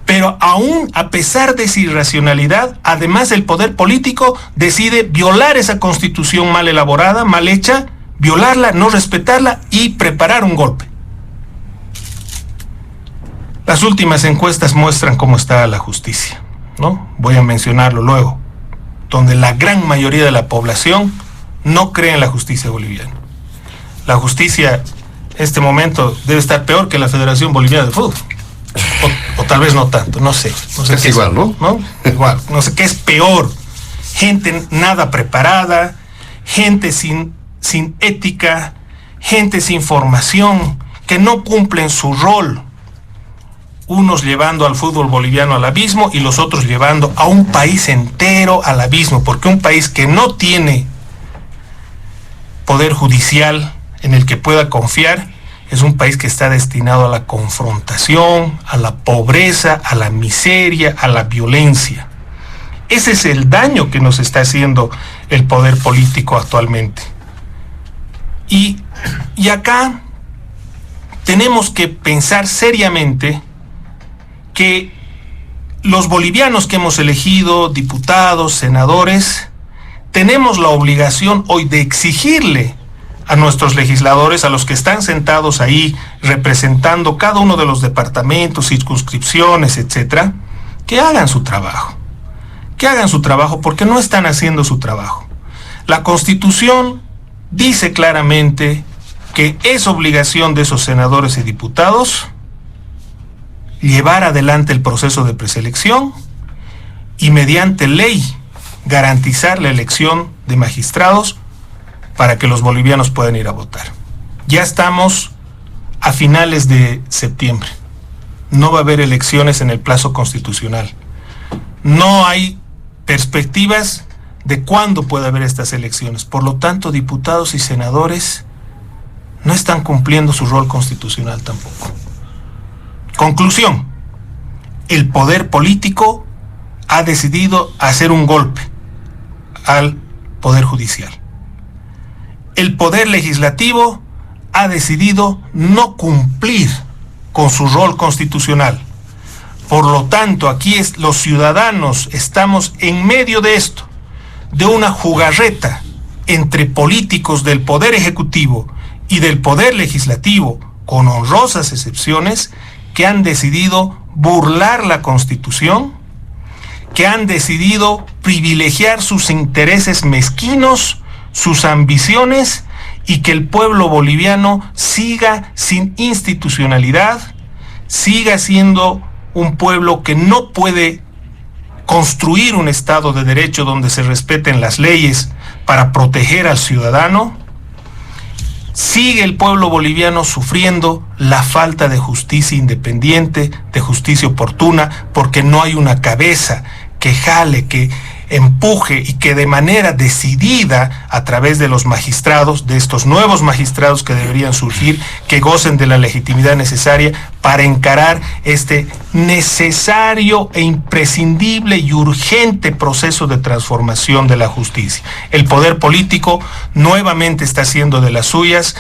Pero aún a pesar de esa irracionalidad, además el poder político decide violar esa Constitución mal elaborada, mal hecha, violarla, no respetarla y preparar un golpe. Las últimas encuestas muestran cómo está la justicia, ¿no? Voy a mencionarlo luego, donde la gran mayoría de la población no cree en la justicia boliviana. La justicia en este momento debe estar peor que la Federación Boliviana de Fútbol. O tal vez no tanto, no sé. Es igual, ¿no? Igual, no sé qué es peor. Gente nada preparada, gente sin ética, gente sin formación, que no cumplen su rol. Unos llevando al fútbol boliviano al abismo y los otros llevando a un país entero al abismo, porque un país que no tiene poder judicial en el que pueda confiar es un país que está destinado a la confrontación, a la pobreza, a la miseria, a la violencia. Ese es el daño que nos está haciendo el poder político actualmente. Y acá tenemos que pensar seriamente que los bolivianos que hemos elegido, diputados, senadores, tenemos la obligación hoy de exigirle a nuestros legisladores, a los que están sentados ahí representando cada uno de los departamentos, circunscripciones, etcétera, que hagan su trabajo. Que hagan su trabajo porque no están haciendo su trabajo. La Constitución dice claramente que es obligación de esos senadores y diputados llevar adelante el proceso de preselección y mediante ley garantizar la elección de magistrados para que los bolivianos puedan ir a votar. Ya estamos a finales de septiembre. No va a haber elecciones en el plazo constitucional. No hay perspectivas de cuándo puede haber estas elecciones. Por lo tanto, diputados y senadores no están cumpliendo su rol constitucional tampoco. Conclusión: el poder político ha decidido hacer un golpe al poder judicial. El poder legislativo ha decidido no cumplir con su rol constitucional. Por lo tanto, aquí los ciudadanos estamos en medio de esto, de una jugarreta entre políticos del poder ejecutivo y del poder legislativo, con honrosas excepciones, que han decidido burlar la Constitución, que han decidido privilegiar sus intereses mezquinos, sus ambiciones, y que el pueblo boliviano siga sin institucionalidad, siga siendo un pueblo que no puede construir un Estado de Derecho donde se respeten las leyes para proteger al ciudadano. Sigue el pueblo boliviano sufriendo la falta de justicia independiente, de justicia oportuna, porque no hay una cabeza que jale, que empuje y que de manera decidida, a través de los magistrados, de estos nuevos magistrados que deberían surgir, que gocen de la legitimidad necesaria para encarar este necesario e imprescindible y urgente proceso de transformación de la justicia. El poder político nuevamente está haciendo de las suyas,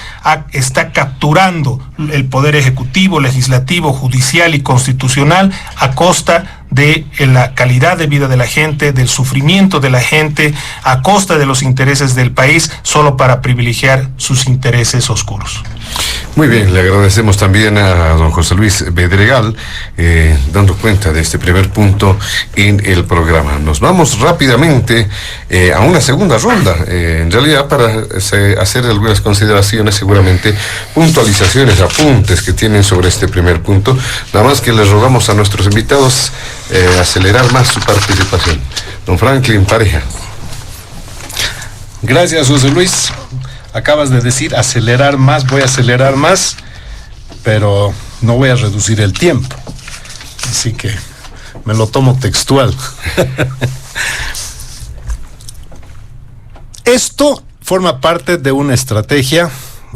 está capturando el poder ejecutivo, legislativo, judicial y constitucional a costa de la calidad de vida de la gente, del sufrimiento de la gente, a costa de los intereses del país, solo para privilegiar sus intereses oscuros. Muy bien, le agradecemos también a don José Luis Bedregal, dando cuenta de este primer punto en el programa. Nos vamos rápidamente a una segunda ronda, en realidad para hacer algunas consideraciones, seguramente puntualizaciones, apuntes que tienen sobre este primer punto. Nada más que les rogamos a nuestros invitados acelerar más su participación. Don Franklin Pareja. Gracias, José Luis. Acabas de decir acelerar más, voy a acelerar más, pero no voy a reducir el tiempo. Así que me lo tomo textual. Esto forma parte de una estrategia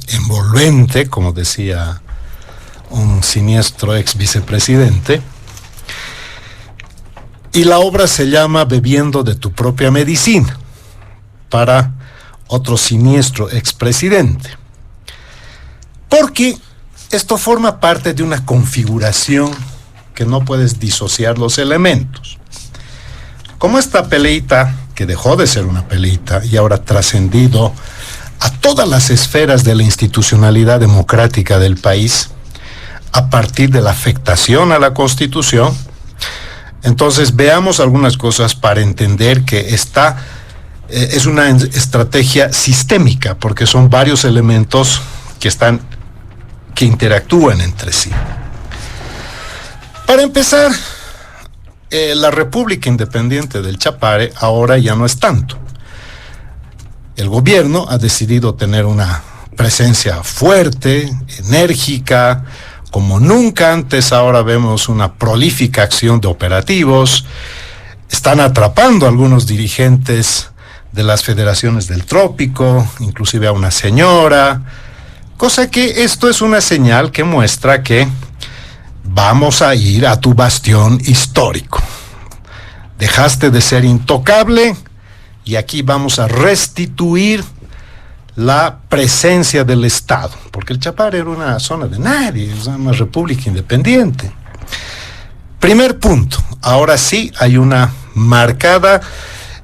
envolvente, como decía un siniestro ex vicepresidente, y la obra se llama Bebiendo de tu propia medicina, para otro siniestro expresidente. Porque esto forma parte de una configuración que no puedes disociar los elementos. Como esta peleita, que dejó de ser una peleita y ahora ha trascendido a todas las esferas de la institucionalidad democrática del país, a partir de la afectación a la Constitución, entonces veamos algunas cosas para entender que esta es una estrategia sistémica, porque son varios elementos que interactúan entre sí. Para empezar, la República Independiente del Chapare ahora ya no es tanto. El gobierno ha decidido tener una presencia fuerte, enérgica, como nunca antes. Ahora vemos una prolífica acción de operativos. Están atrapando a algunos dirigentes de las federaciones del trópico, inclusive a una señora, cosa que esto es una señal que muestra que vamos a ir a tu bastión histórico. Dejaste de ser intocable y aquí vamos a restituir la presencia del Estado, porque el Chapare era una zona de nadie, es una república independiente. Primer punto, ahora sí hay una marcada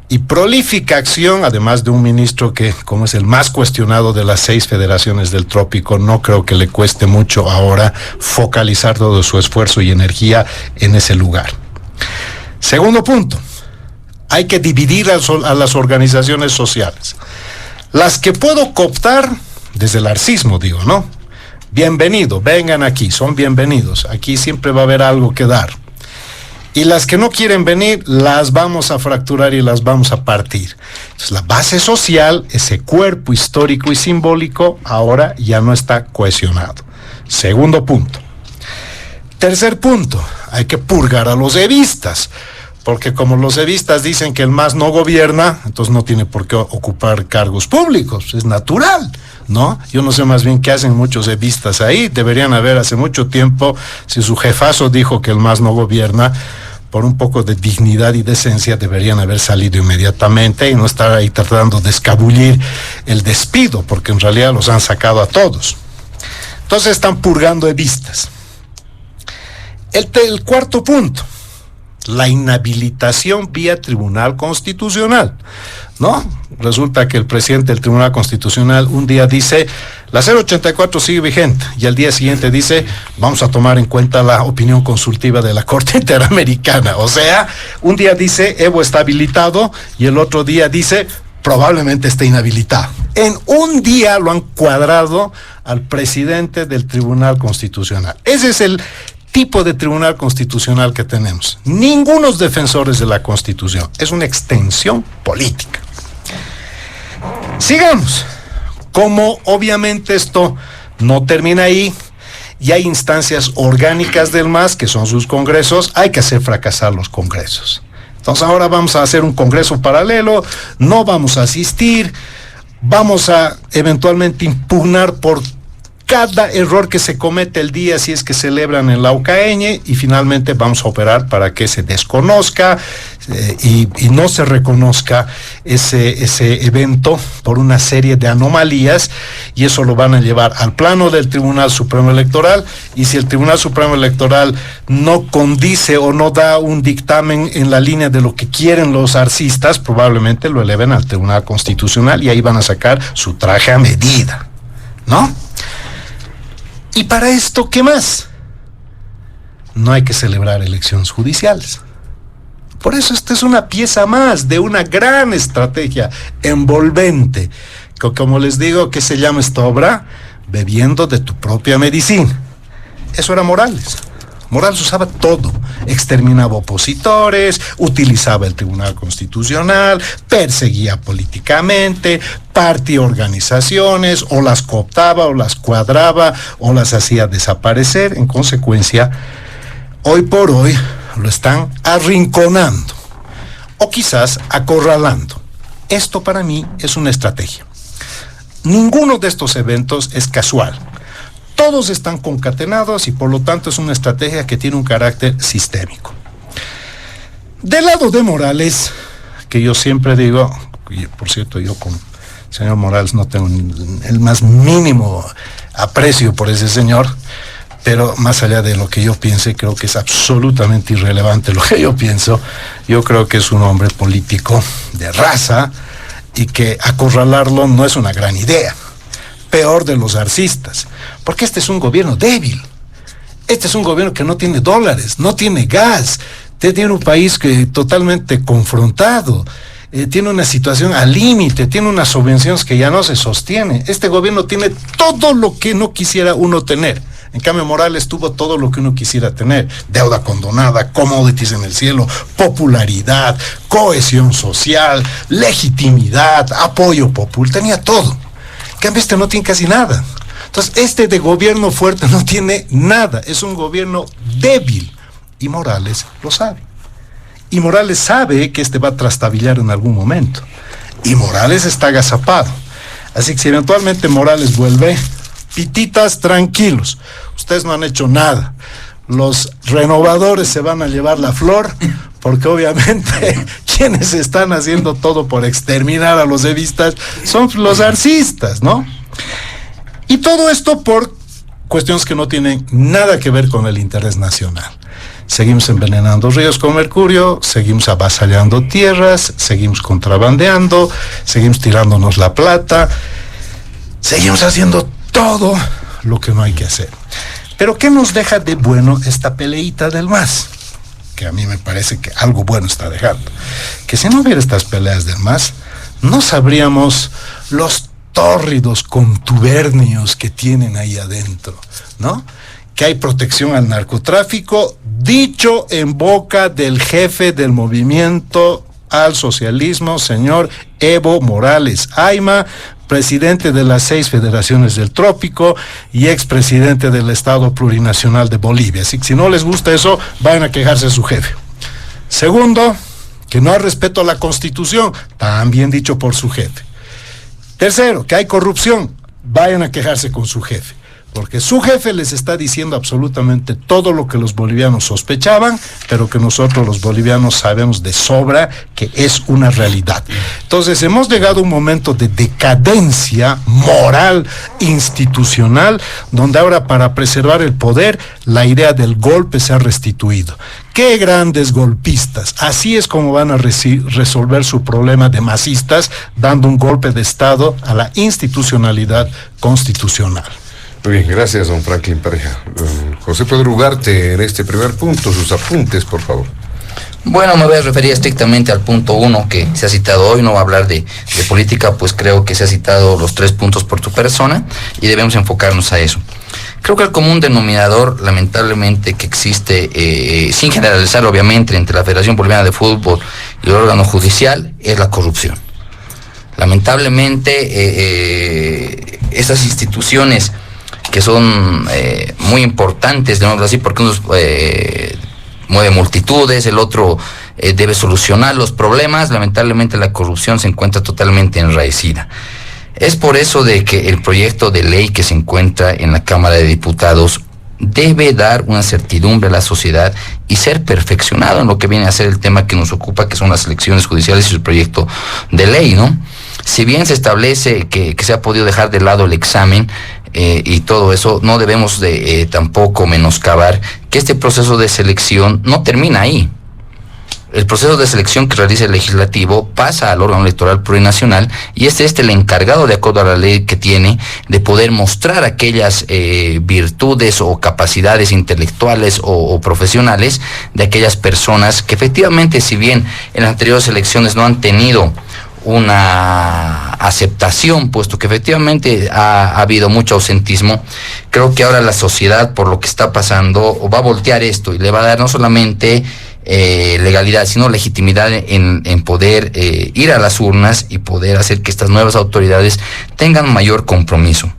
y prolífica acción, además de un ministro que, como es el más cuestionado de las 6 federaciones del trópico, no creo que le cueste mucho ahora focalizar todo su esfuerzo y energía en ese lugar. Segundo punto, hay que dividir a las organizaciones sociales. Las que puedo cooptar, desde el arcismo digo, ¿no? Bienvenido, vengan aquí, son bienvenidos. Aquí siempre va a haber algo que dar. Y las que no quieren venir, las vamos a fracturar y las vamos a partir. Entonces, la base social, ese cuerpo histórico y simbólico, ahora ya no está cohesionado. Segundo punto. Tercer punto, hay que purgar a los evistas, porque como los evistas dicen que el MAS no gobierna, entonces no tiene por qué ocupar cargos públicos, es natural, ¿no? Yo no sé más bien qué hacen muchos evistas ahí. Deberían haber hace mucho tiempo, si su jefazo dijo que el MAS no gobierna, por un poco de dignidad y decencia deberían haber salido inmediatamente y no estar ahí tratando de escabullir el despido, porque en realidad los han sacado a todos. Entonces están purgando evistas. El cuarto punto, la inhabilitación vía Tribunal Constitucional, ¿no? Resulta que el presidente del Tribunal Constitucional un día dice, la 084 sigue vigente, y al día siguiente dice, vamos a tomar en cuenta la opinión consultiva de la Corte Interamericana. O sea, un día dice, Evo está habilitado, y el otro día dice, probablemente esté inhabilitado. En un día lo han cuadrado al presidente del Tribunal Constitucional. Ese es el tipo de Tribunal Constitucional que tenemos. Ningunos defensores de la Constitución. Es una extensión política. Sigamos. Como obviamente esto no termina ahí, y hay instancias orgánicas del MAS, que son sus congresos, hay que hacer fracasar los congresos. Entonces ahora vamos a hacer un congreso paralelo, no vamos a asistir, vamos a eventualmente impugnar por cada error que se comete el día si es que celebran en la UCAeñe, y finalmente vamos a operar para que se desconozca y no se reconozca ese evento por una serie de anomalías, y eso lo van a llevar al plano del Tribunal Supremo Electoral, y si el Tribunal Supremo Electoral no condice o no da un dictamen en la línea de lo que quieren los arcistas, probablemente lo eleven al Tribunal Constitucional y ahí van a sacar su traje a medida, ¿no? Y para esto, ¿qué más? No hay que celebrar elecciones judiciales. Por eso esta es una pieza más de una gran estrategia envolvente, que, como les digo, ¿qué se llama esta obra? Bebiendo de tu propia medicina. Eso era Morales. Morales usaba todo, exterminaba opositores, utilizaba el Tribunal Constitucional, perseguía políticamente, partía organizaciones, o las cooptaba, o las cuadraba, o las hacía desaparecer. En consecuencia, hoy por hoy lo están arrinconando, o quizás acorralando. Esto para mí es una estrategia. Ninguno de estos eventos es casual. Todos están concatenados y por lo tanto es una estrategia que tiene un carácter sistémico. Del lado de Morales, que yo siempre digo, y por cierto yo con el señor Morales no tengo el más mínimo aprecio por ese señor, pero más allá de lo que yo piense, creo que es absolutamente irrelevante lo que yo pienso. Yo creo que es un hombre político de raza y que acorralarlo no es una gran idea. Peor de los arcistas, porque este es un gobierno débil. Este es un gobierno que no tiene dólares, no tiene gas, tiene un país que totalmente confrontado, tiene una situación al límite, tiene unas subvenciones que ya no se sostiene. Este gobierno tiene todo lo que no quisiera uno tener. En cambio, Morales tuvo todo lo que uno quisiera tener: deuda condonada, commodities en el cielo, popularidad, cohesión social, legitimidad, apoyo popular, tenía todo. En cambio, este no tiene casi nada. Entonces, este de gobierno fuerte no tiene nada, es un gobierno débil, y Morales lo sabe. Y Morales sabe que este va a trastabillar en algún momento, y Morales está agazapado. Así que si eventualmente Morales vuelve, pititas, tranquilos, ustedes no han hecho nada. Los renovadores se van a llevar la flor, porque obviamente quienes están haciendo todo por exterminar a los evistas son los arcistas, ¿no? Y todo esto por cuestiones que no tienen nada que ver con el interés nacional. Seguimos envenenando ríos con mercurio, seguimos avasallando tierras, seguimos contrabandeando, seguimos tirándonos la plata, seguimos haciendo todo lo que no hay que hacer. Pero ¿qué nos deja de bueno esta peleita del MAS? Que a mí me parece que algo bueno está dejando. Que si no hubiera estas peleas del MAS, no sabríamos los tórridos contubernios que tienen ahí adentro, ¿no? Que hay protección al narcotráfico, dicho en boca del jefe del movimiento al socialismo, señor Evo Morales Ayma, presidente de las 6 federaciones del trópico y expresidente del Estado Plurinacional de Bolivia. Así que si no les gusta eso, vayan a quejarse a su jefe. Segundo, que no hay respeto a la Constitución, también dicho por su jefe. Tercero, que hay corrupción, vayan a quejarse con su jefe, porque su jefe les está diciendo absolutamente todo lo que los bolivianos sospechaban, pero que nosotros los bolivianos sabemos de sobra que es una realidad. Entonces hemos llegado a un momento de decadencia moral, institucional, donde ahora, para preservar el poder, la idea del golpe se ha restituido. ¡Qué grandes golpistas! Así es como van a resolver su problema de masistas, dando un golpe de Estado a la institucionalidad constitucional. Muy bien, gracias, don Franklin Pareja. José Pedro Ugarte, en este primer punto, sus apuntes, por favor. Bueno, me voy a referir estrictamente al punto 1 que se ha citado hoy. No voy a hablar de política, pues creo que se ha citado los 3 puntos por tu persona y debemos enfocarnos a eso. Creo que el común denominador, lamentablemente, que existe, sin generalizar obviamente, entre la Federación Boliviana de Fútbol y el órgano judicial, es la corrupción. Lamentablemente, esas instituciones que son muy importantes, digámoslo así, porque uno mueve multitudes, el otro debe solucionar los problemas, lamentablemente la corrupción se encuentra totalmente enraizada. Es por eso de que el proyecto de ley que se encuentra en la Cámara de Diputados debe dar una certidumbre a la sociedad y ser perfeccionado en lo que viene a ser el tema que nos ocupa, que son las elecciones judiciales y su proyecto de ley, ¿no? Si bien se establece que se ha podido dejar de lado el examen y todo eso, no debemos de tampoco menoscabar que este proceso de selección no termina ahí. El proceso de selección que realiza el legislativo pasa al órgano electoral plurinacional y es el encargado, de acuerdo a la ley que tiene, de poder mostrar aquellas virtudes o capacidades intelectuales o profesionales de aquellas personas que efectivamente, si bien en las anteriores elecciones no han tenido una aceptación, puesto que efectivamente ha habido mucho ausentismo, creo que ahora la sociedad, por lo que está pasando, va a voltear esto y le va a dar no solamente legalidad, sino legitimidad en poder ir a las urnas y poder hacer que estas nuevas autoridades tengan mayor compromiso.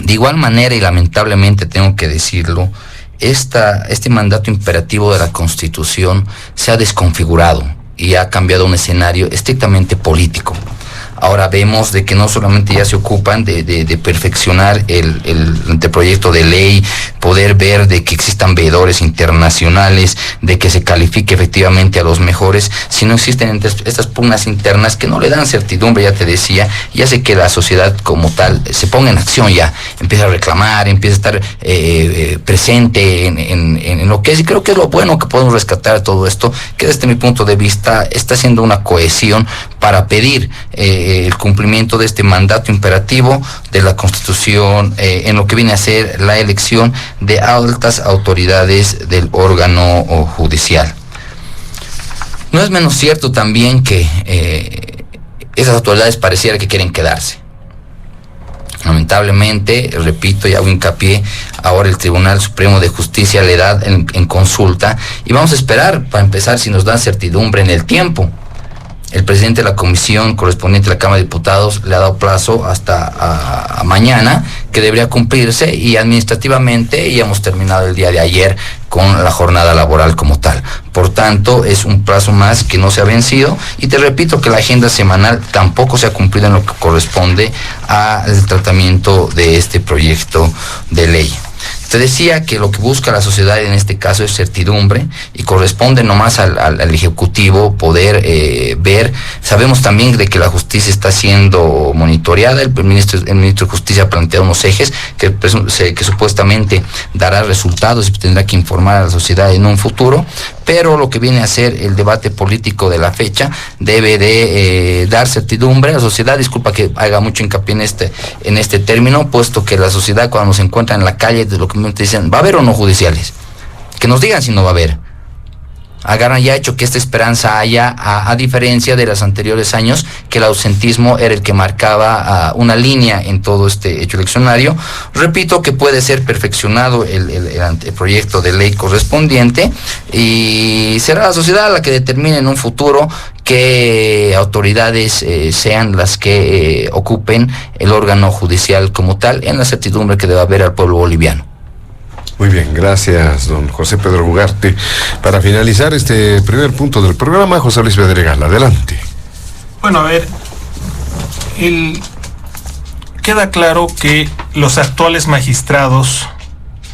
De igual manera, y lamentablemente tengo que decirlo, este mandato imperativo de la Constitución se ha desconfigurado y ha cambiado un escenario estrictamente político. Ahora vemos de que no solamente ya se ocupan de perfeccionar el anteproyecto de ley, poder ver de que existan veedores internacionales, de que se califique efectivamente a los mejores, sino existen estas pugnas internas que no le dan certidumbre, ya te decía, y hace que la sociedad como tal se ponga en acción ya, empieza a reclamar, empieza a estar presente en lo que es, y creo que es lo bueno que podemos rescatar de todo esto, que desde mi punto de vista está haciendo una cohesión para pedir el cumplimiento de este mandato imperativo de la Constitución en lo que viene a ser la elección de altas autoridades del órgano judicial. No es menos cierto también que esas autoridades pareciera que quieren quedarse. Lamentablemente, repito y hago hincapié, ahora el Tribunal Supremo de Justicia le da en consulta y vamos a esperar para empezar si nos dan certidumbre en el tiempo. El presidente de la comisión correspondiente a la Cámara de Diputados le ha dado plazo hasta a mañana, que debería cumplirse, y administrativamente ya hemos terminado el día de ayer con la jornada laboral como tal. Por tanto, es un plazo más que no se ha vencido, y te repito que la agenda semanal tampoco se ha cumplido en lo que corresponde al tratamiento de este proyecto de ley. Te decía que lo que busca la sociedad en este caso es certidumbre y corresponde nomás al Ejecutivo poder ver. Sabemos también de que la justicia está siendo monitoreada. El ministro de Justicia ha planteado unos ejes que supuestamente dará resultados y tendrá que informar a la sociedad en un futuro, pero lo que viene a ser el debate político de la fecha debe de dar certidumbre a la sociedad. Disculpa que haga mucho hincapié en este término, puesto que la sociedad, cuando se encuentra en la calle, de lo que me dicen, ¿va a haber o no judiciales? Que nos digan si no va a haber. Agarran ya hecho que esta esperanza haya, a diferencia de los anteriores años, que el ausentismo era el que marcaba una línea en todo este hecho eleccionario. Repito que puede ser perfeccionado el anteproyecto de ley correspondiente y será la sociedad la que determine en un futuro qué autoridades sean las que ocupen el órgano judicial como tal, en la certidumbre que debe haber al pueblo boliviano. Muy bien, gracias, don José Pedro Ugarte. Para finalizar este primer punto del programa, José Luis Bedregal, adelante. Bueno, a ver, queda claro que los actuales magistrados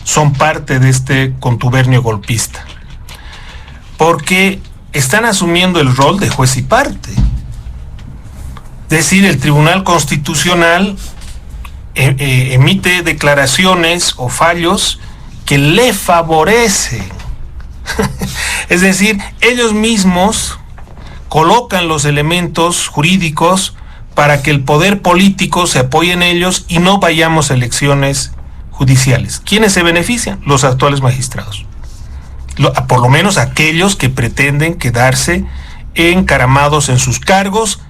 son parte de este contubernio golpista, porque están asumiendo el rol de juez y parte. Es decir, el Tribunal Constitucional emite declaraciones o fallos que le favorecen. Es decir, ellos mismos colocan los elementos jurídicos para que el poder político se apoye en ellos y no vayamos a elecciones judiciales. ¿Quiénes se benefician? Los actuales magistrados. por lo menos aquellos que pretenden quedarse encaramados en sus cargos,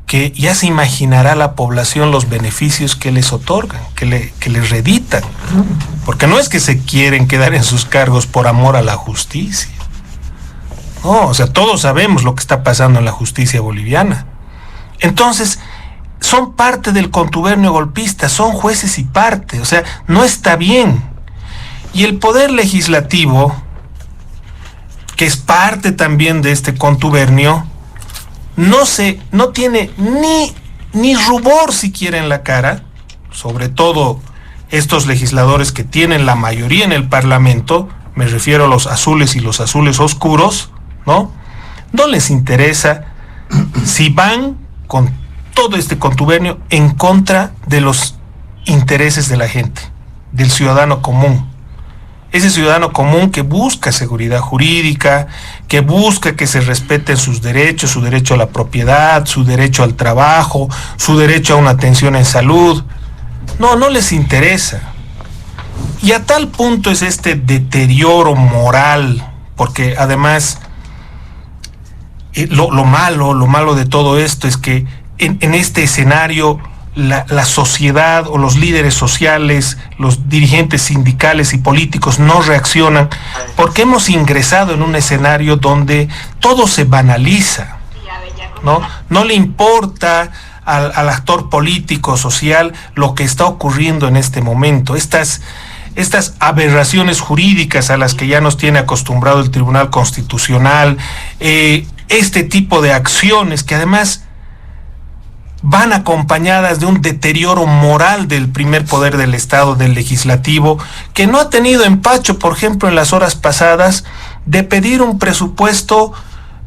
que ya se imaginará la población los beneficios que les otorgan, que les reditan, porque no es que se quieren quedar en sus cargos por amor a la justicia. No, o sea, todos sabemos lo que está pasando en la justicia boliviana. Entonces, son parte del contubernio golpista, son jueces y parte, o sea, no está bien. Y el poder legislativo, que es parte también de este contubernio, no tiene ni rubor siquiera en la cara, sobre todo estos legisladores que tienen la mayoría en el Parlamento, me refiero a los azules y los azules oscuros, ¿no? No les interesa si van con todo este contubernio en contra de los intereses de la gente, del ciudadano común. Ese ciudadano común que busca seguridad jurídica, que busca que se respeten sus derechos, su derecho a la propiedad, su derecho al trabajo, su derecho a una atención en salud. No les interesa. Y a tal punto es este deterioro moral, porque además lo malo de todo esto es que en este escenario la sociedad o los líderes sociales, los dirigentes sindicales y políticos no reaccionan porque hemos ingresado en un escenario donde todo se banaliza, ¿no? No le importa al actor político, social, lo que está ocurriendo en este momento. Estas aberraciones jurídicas a las que ya nos tiene acostumbrado el Tribunal Constitucional, este tipo de acciones que además van acompañadas de un deterioro moral del primer poder del Estado, del legislativo, que no ha tenido empacho, por ejemplo, en las horas pasadas, de pedir un presupuesto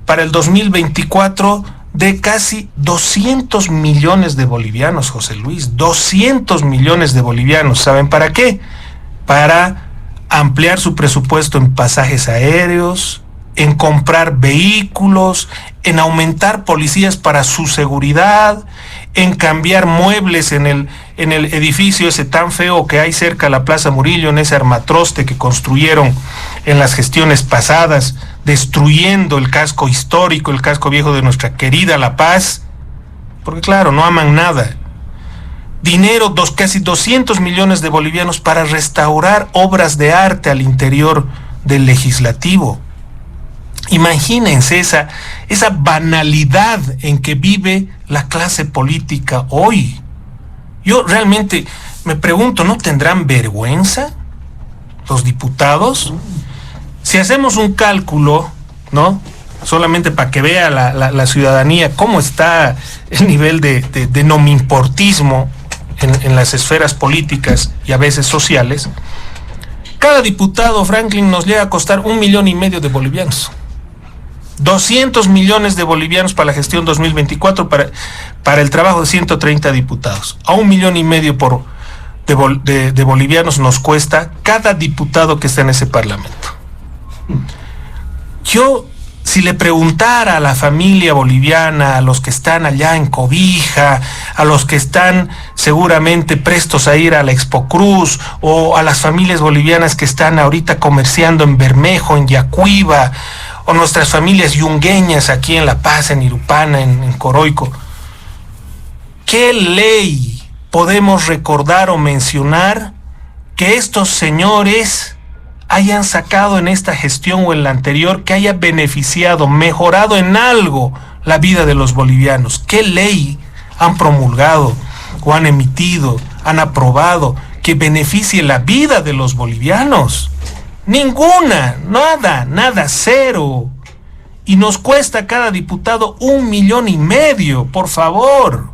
para el 2024 de casi 200 millones de bolivianos, José Luis, 200 millones de bolivianos. ¿Saben para qué? Para ampliar su presupuesto en pasajes aéreos, en comprar vehículos, en aumentar policías para su seguridad, en cambiar muebles en el edificio ese tan feo que hay cerca de la Plaza Murillo, en ese armatroste que construyeron en las gestiones pasadas, destruyendo el casco histórico, el casco viejo de nuestra querida La Paz, porque claro, no aman nada. Dinero, casi 200 millones de bolivianos para restaurar obras de arte al interior del legislativo. Imagínense esa banalidad en que vive la clase política hoy. Yo realmente me pregunto, ¿no tendrán vergüenza los diputados? Si hacemos un cálculo, ¿no? Solamente para que vea la ciudadanía cómo está el nivel de nomimportismo en las esferas políticas y a veces sociales, cada diputado, Franklin, nos llega a costar 1,5 millones de bolivianos. 200 millones de bolivianos para la gestión 2024 para el trabajo de 130 diputados. A 1,5 millones de bolivianos nos cuesta cada diputado que está en ese parlamento. Yo, si le preguntara a la familia boliviana, a los que están allá en Cobija, a los que están seguramente prestos a ir a la Expo Cruz, o a las familias bolivianas que están ahorita comerciando en Bermejo, en Yacuiba, o nuestras familias yungueñas aquí en La Paz, en Irupana, en Coroico, ¿qué ley podemos recordar o mencionar que estos señores hayan sacado en esta gestión o en la anterior, que haya beneficiado, mejorado en algo la vida de los bolivianos? ¿Qué ley han promulgado o han emitido, han aprobado que beneficie la vida de los bolivianos? Ninguna, nada, cero. Y nos cuesta cada diputado 1,5 millones, por favor.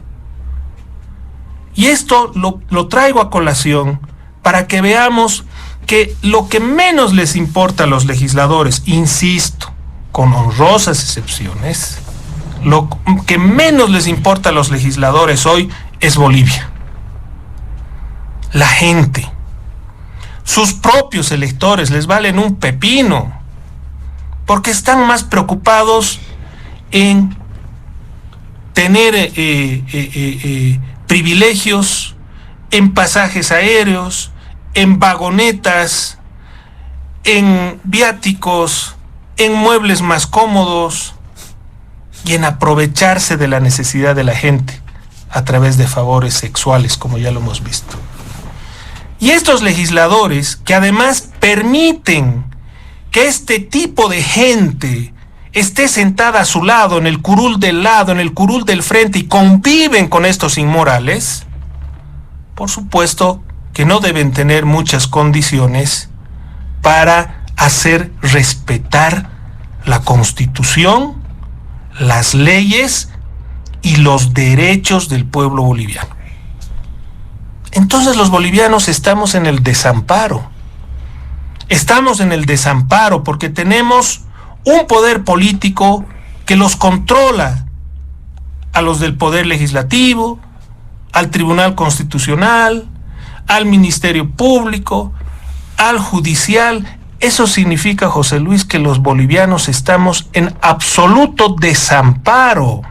Y esto lo traigo a colación para que veamos que lo que menos les importa a los legisladores, insisto, con honrosas excepciones, lo que menos les importa a los legisladores hoy es Bolivia. La gente. Sus propios electores les valen un pepino, porque están más preocupados en tener privilegios, en pasajes aéreos, en vagonetas, en viáticos, en muebles más cómodos y en aprovecharse de la necesidad de la gente a través de favores sexuales, como ya lo hemos visto. Y estos legisladores que además permiten que este tipo de gente esté sentada a su lado, en el curul del lado, en el curul del frente, y conviven con estos inmorales, por supuesto que no deben tener muchas condiciones para hacer respetar la Constitución, las leyes y los derechos del pueblo boliviano. Entonces los bolivianos estamos en el desamparo. Estamos en el desamparo porque tenemos un poder político que los controla a los del Poder Legislativo, al Tribunal Constitucional, al Ministerio Público, al Judicial. Eso significa, José Luis, que los bolivianos estamos en absoluto desamparo.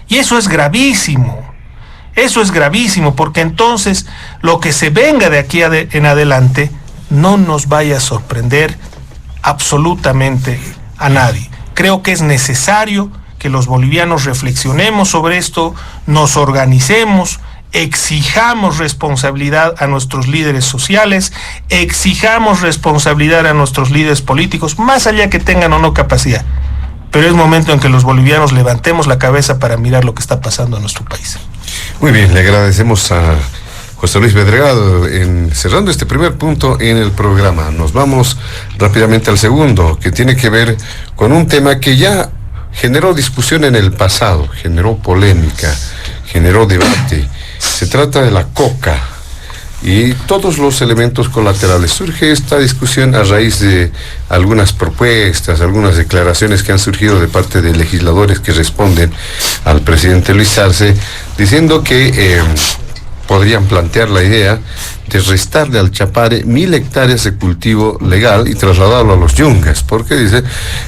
Y eso es gravísimo. Eso es gravísimo porque entonces lo que se venga de aquí en adelante no nos vaya a sorprender absolutamente a nadie. Creo que es necesario que los bolivianos reflexionemos sobre esto, nos organicemos, exijamos responsabilidad a nuestros líderes sociales, exijamos responsabilidad a nuestros líderes políticos, más allá que tengan o no capacidad. Pero es momento en que los bolivianos levantemos la cabeza para mirar lo que está pasando en nuestro país. Muy bien, le agradecemos a José Luis Bedregado cerrando este primer punto en el programa. Nos vamos rápidamente al segundo, que tiene que ver con un tema que ya generó discusión en el pasado, generó polémica, generó debate. Se trata de la coca y todos los elementos colaterales. Surge esta discusión a raíz de algunas propuestas, algunas declaraciones que han surgido de parte de legisladores que responden al presidente Luis Arce, diciendo que podrían plantear la idea de restarle al Chapare 1.000 hectáreas de cultivo legal y trasladarlo a los yungas, porque dice,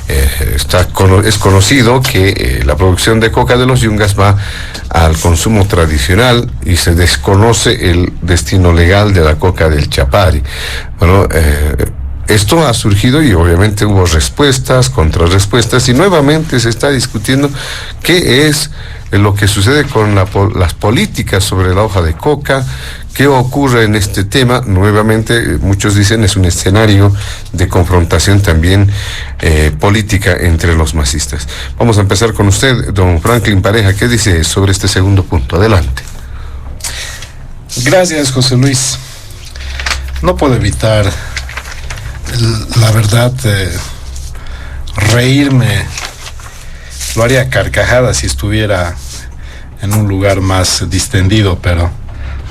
es conocido que la producción de coca de los yungas va al consumo tradicional y se desconoce el destino legal de la coca del Chapare. Bueno, esto ha surgido y obviamente hubo respuestas, contrarrespuestas, y nuevamente se está discutiendo qué es lo que sucede con las políticas sobre la hoja de coca, qué ocurre en este tema. Nuevamente, muchos dicen es un escenario de confrontación también política entre los masistas. Vamos a empezar con usted, don Franklin Pareja. ¿Qué dice sobre este segundo punto? Adelante. Gracias, José Luis. No puedo evitar, la verdad, reírme. Lo haría a carcajadas si estuviera en un lugar más distendido, pero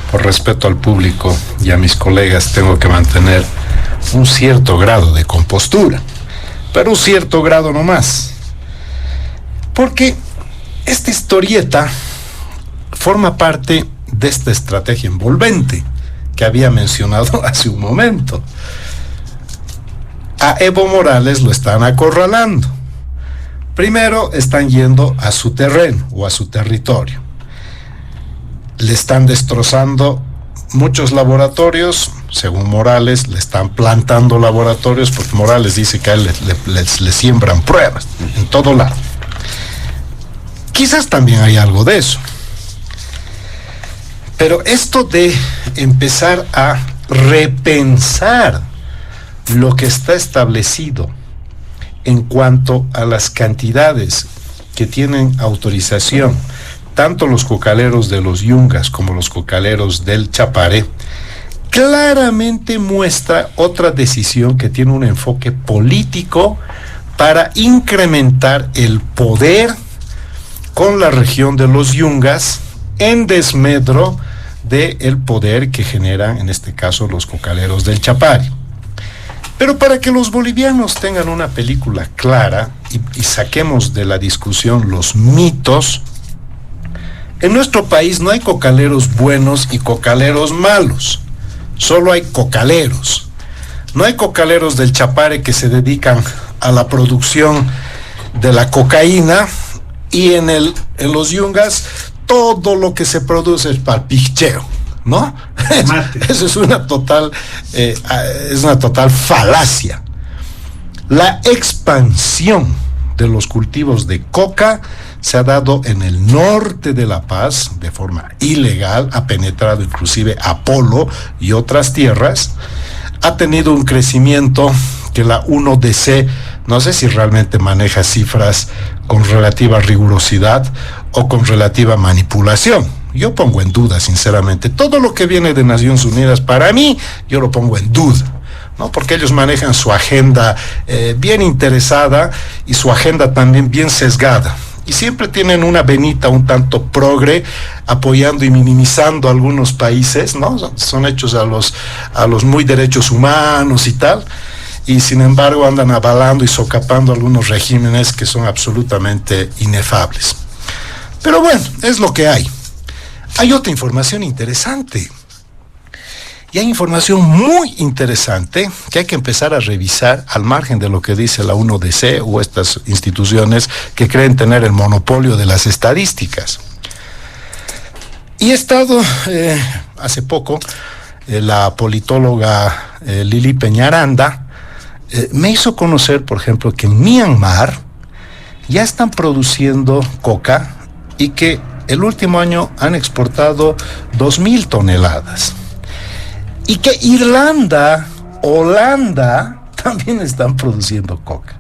por respeto al público y a mis colegas tengo que mantener un cierto grado de compostura, pero un cierto grado nomás. Porque esta historieta forma parte de esta estrategia envolvente que había mencionado hace un momento. A Evo Morales lo están acorralando. Primero están yendo a su terreno o a su territorio. Le están destrozando muchos laboratorios, según Morales, le están plantando laboratorios, porque Morales dice que a él le siembran pruebas en todo lado. Quizás también hay algo de eso. Pero esto de empezar a repensar lo que está establecido en cuanto a las cantidades que tienen autorización, tanto los cocaleros de los yungas como los cocaleros del Chapare, claramente muestra otra decisión que tiene un enfoque político para incrementar el poder con la región de los yungas en desmedro del poder que generan, en este caso, los cocaleros del Chapare. Pero para que los bolivianos tengan una película clara y saquemos de la discusión los mitos, en nuestro país no hay cocaleros buenos y cocaleros malos, solo hay cocaleros. No hay cocaleros del Chapare que se dedican a la producción de la cocaína y en los yungas todo lo que se produce es para el picheo. ¿no? Eso es una total falacia. La expansión de los cultivos de coca se ha dado en el norte de La Paz de forma ilegal, ha penetrado inclusive a Polo y otras tierras, ha tenido un crecimiento que la 1DC, no sé si realmente maneja cifras con relativa rigurosidad o con relativa manipulación. Yo pongo en duda, sinceramente, todo lo que viene de Naciones Unidas, para mí, yo lo pongo en duda, ¿no? Porque ellos manejan su agenda bien interesada y su agenda también bien sesgada. Y siempre tienen una venita un tanto progre, apoyando y minimizando a algunos países, ¿no? Son hechos a los muy derechos humanos y tal, y sin embargo andan avalando y socapando algunos regímenes que son absolutamente inefables. Pero bueno, es lo que hay. Hay otra información interesante. Y hay información muy interesante que hay que empezar a revisar al margen de lo que dice la 1DC o estas instituciones que creen tener el monopolio de las estadísticas. Y he estado hace poco, la politóloga Lili Peñaranda me hizo conocer, por ejemplo, que en Myanmar ya están produciendo coca y que el último año han exportado 2,000 toneladas. Y que Irlanda, Holanda, también están produciendo coca.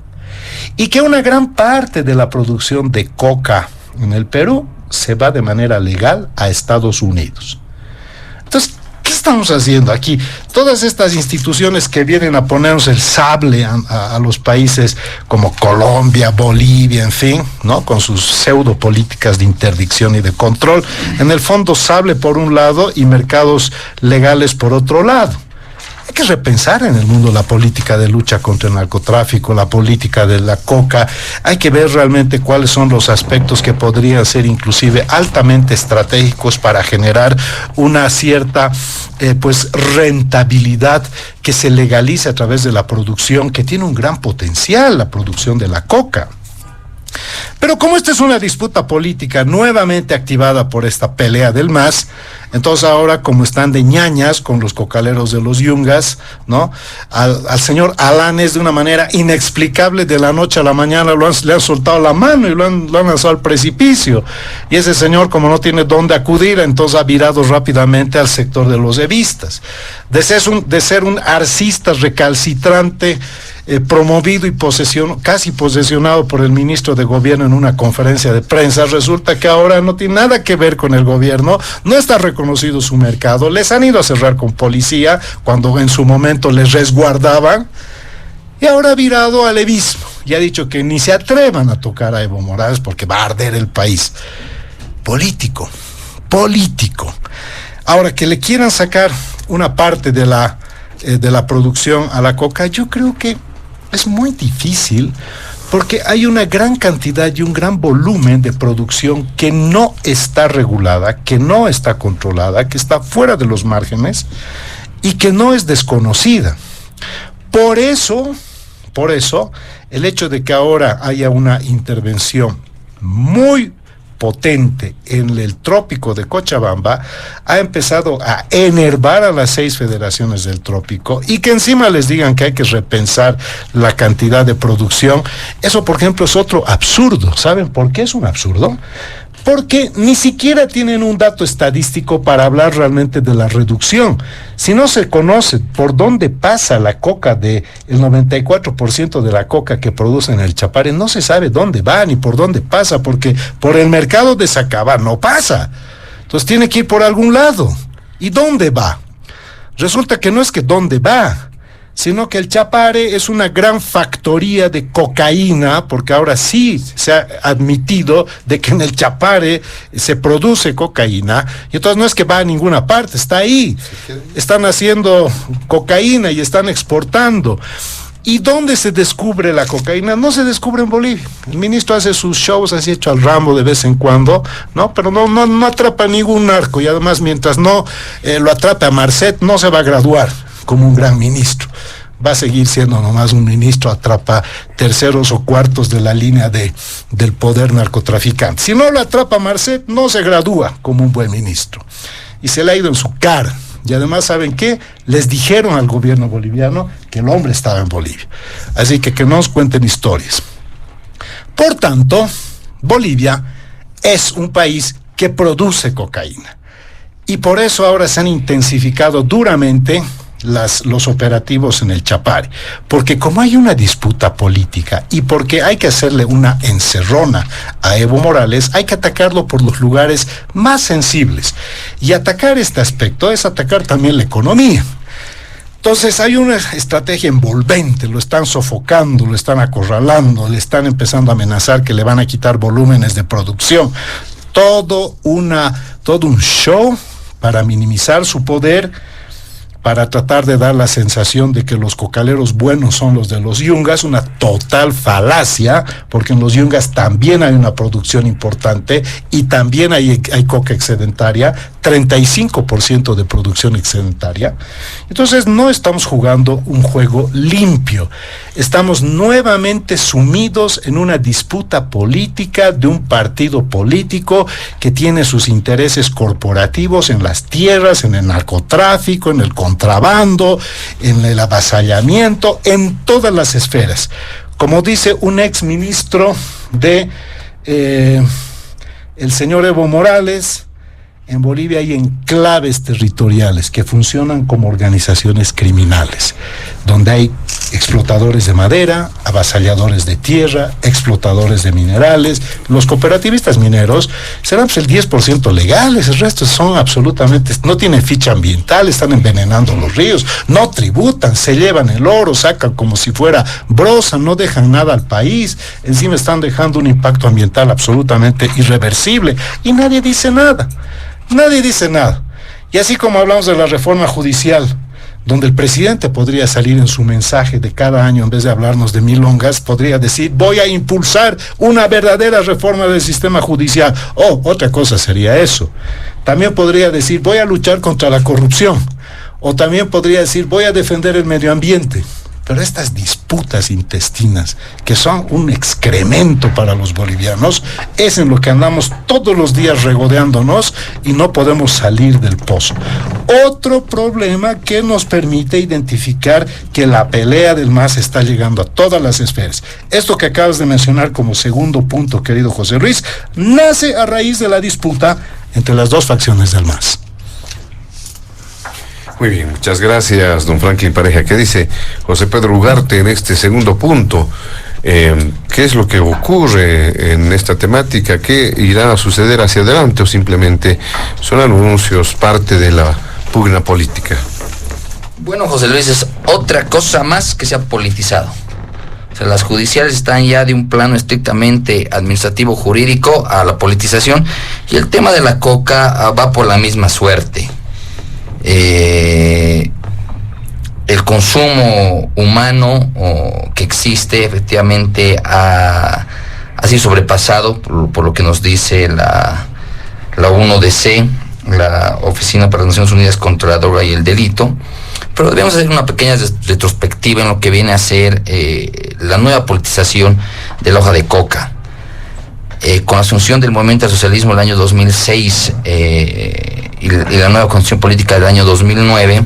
Y que una gran parte de la producción de coca en el Perú se va de manera legal a Estados Unidos. Entonces, ¿qué estamos haciendo aquí? Todas estas instituciones que vienen a ponernos el sable a los países como Colombia, Bolivia, en fin, ¿no? Con sus pseudo políticas de interdicción y de control. En el fondo, sable por un lado y mercados legales por otro lado. Hay que repensar en el mundo la política de lucha contra el narcotráfico, la política de la coca. Hay que ver realmente cuáles son los aspectos que podrían ser inclusive altamente estratégicos para generar una cierta rentabilidad que se legalice a través de la producción, que tiene un gran potencial, la producción de la coca. Pero como esta es una disputa política nuevamente activada por esta pelea del MAS, entonces ahora, como están de ñañas con los cocaleros de los Yungas, ¿no? Al señor Alanes, de una manera inexplicable, de la noche a la mañana le han soltado la mano y lo han lanzado al precipicio. Y ese señor, como no tiene dónde acudir, entonces ha virado rápidamente al sector de los evistas. De ser un arcista recalcitrante, promovido y casi posesionado por el ministro de gobierno en una conferencia de prensa, resulta que ahora no tiene nada que ver con el gobierno, no está reconocido su mercado, les han ido a cerrar con policía cuando en su momento les resguardaban, y ahora ha virado al evismo y ha dicho que ni se atrevan a tocar a Evo Morales porque va a arder el país. Político. Ahora, que le quieran sacar una parte de la producción a la coca, yo creo que es muy difícil, porque hay una gran cantidad y un gran volumen de producción que no está regulada, que no está controlada, que está fuera de los márgenes y que no es desconocida. Por eso, el hecho de que ahora haya una intervención muy potente en el trópico de Cochabamba ha empezado a enervar a las 6 federaciones del trópico, y que encima les digan que hay que repensar la cantidad de producción. Eso, por ejemplo, es otro absurdo. ¿Saben por qué es un absurdo? Porque ni siquiera tienen un dato estadístico para hablar realmente de la reducción. Si no se conoce por dónde pasa la coca, el 94% de la coca que producen en el Chapare, no se sabe dónde va ni por dónde pasa, porque por el mercado de Sacaba no pasa. Entonces tiene que ir por algún lado. ¿Y dónde va? Resulta que no es que dónde va, sino que el Chapare es una gran factoría de cocaína, porque ahora sí se ha admitido de que en el Chapare se produce cocaína, y entonces no es que va a ninguna parte, está ahí. Están haciendo cocaína y están exportando. ¿Y dónde se descubre la cocaína? No se descubre en Bolivia. El ministro hace sus shows, así hecho al Rambo de vez en cuando, ¿no? Pero no atrapa ningún narco, y además mientras no lo atrape a Marcet, no se va a graduar como un gran ministro. Va a seguir siendo nomás un ministro atrapa terceros o cuartos de la línea del poder narcotraficante. Si no lo atrapa Marcet, no se gradúa como un buen ministro. y se le ha ido en su cara. Y además, ¿saben qué? Les dijeron al gobierno boliviano que el hombre estaba en Bolivia. Así que no nos cuenten historias. Por tanto, Bolivia es un país que produce cocaína. Y por eso ahora se han intensificado duramente los operativos en el Chapare, porque como hay una disputa política y porque hay que hacerle una encerrona a Evo Morales, hay que atacarlo por los lugares más sensibles, y atacar este aspecto es atacar también la economía. Entonces hay una estrategia envolvente, lo están sofocando, lo están acorralando, le están empezando a amenazar que le van a quitar volúmenes de producción, todo un show para minimizar su poder, para tratar de dar la sensación de que los cocaleros buenos son los de los yungas, una total falacia, porque en los yungas también hay una producción importante y también hay coca excedentaria, 35% de producción excedentaria. Entonces no estamos jugando un juego limpio, estamos nuevamente sumidos en una disputa política de un partido político que tiene sus intereses corporativos en las tierras, en el narcotráfico, en el contrabando, en el avasallamiento, en todas las esferas. Como dice un ex ministro de el señor Evo Morales, en Bolivia hay enclaves territoriales que funcionan como organizaciones criminales, donde hay explotadores de madera, avasalladores de tierra, explotadores de minerales. Los cooperativistas mineros serán el 10% legales, el resto son absolutamente, no tienen ficha ambiental, están envenenando los ríos, no tributan, se llevan el oro, sacan como si fuera brosa, no dejan nada al país, encima están dejando un impacto ambiental absolutamente irreversible y nadie dice nada. Nadie dice nada. Y así como hablamos de la reforma judicial, donde el presidente podría salir en su mensaje de cada año, en vez de hablarnos de milongas, podría decir: voy a impulsar una verdadera reforma del sistema judicial. Otra cosa sería eso. También podría decir: voy a luchar contra la corrupción. O también podría decir: voy a defender el medio ambiente. Pero estas disputas intestinas, que son un excremento para los bolivianos, es en lo que andamos todos los días regodeándonos y no podemos salir del pozo. Otro problema que nos permite identificar que la pelea del MAS está llegando a todas las esferas. Esto que acabas de mencionar como segundo punto, querido José Luis, nace a raíz de la disputa entre las dos facciones del MAS. Muy bien, muchas gracias, don Franklin Pareja. ¿Qué dice José Pedro Ugarte en este segundo punto? ¿Qué es lo que ocurre en esta temática? ¿Qué irá a suceder hacia adelante o simplemente son anuncios, parte de la pugna política? Bueno, José Luis, es otra cosa más que se ha politizado. O sea, las judiciales están ya de un plano estrictamente administrativo jurídico a la politización, y el tema de la coca va por la misma suerte. El consumo humano que existe efectivamente ha sido sobrepasado por lo que nos dice la 1DC, la Oficina para las Naciones Unidas contra la Droga y el Delito. Pero debemos hacer una pequeña retrospectiva en lo que viene a ser la nueva politización de la hoja de coca. Con la asunción del movimiento al socialismo en el año 2006 y la nueva constitución política del año 2009,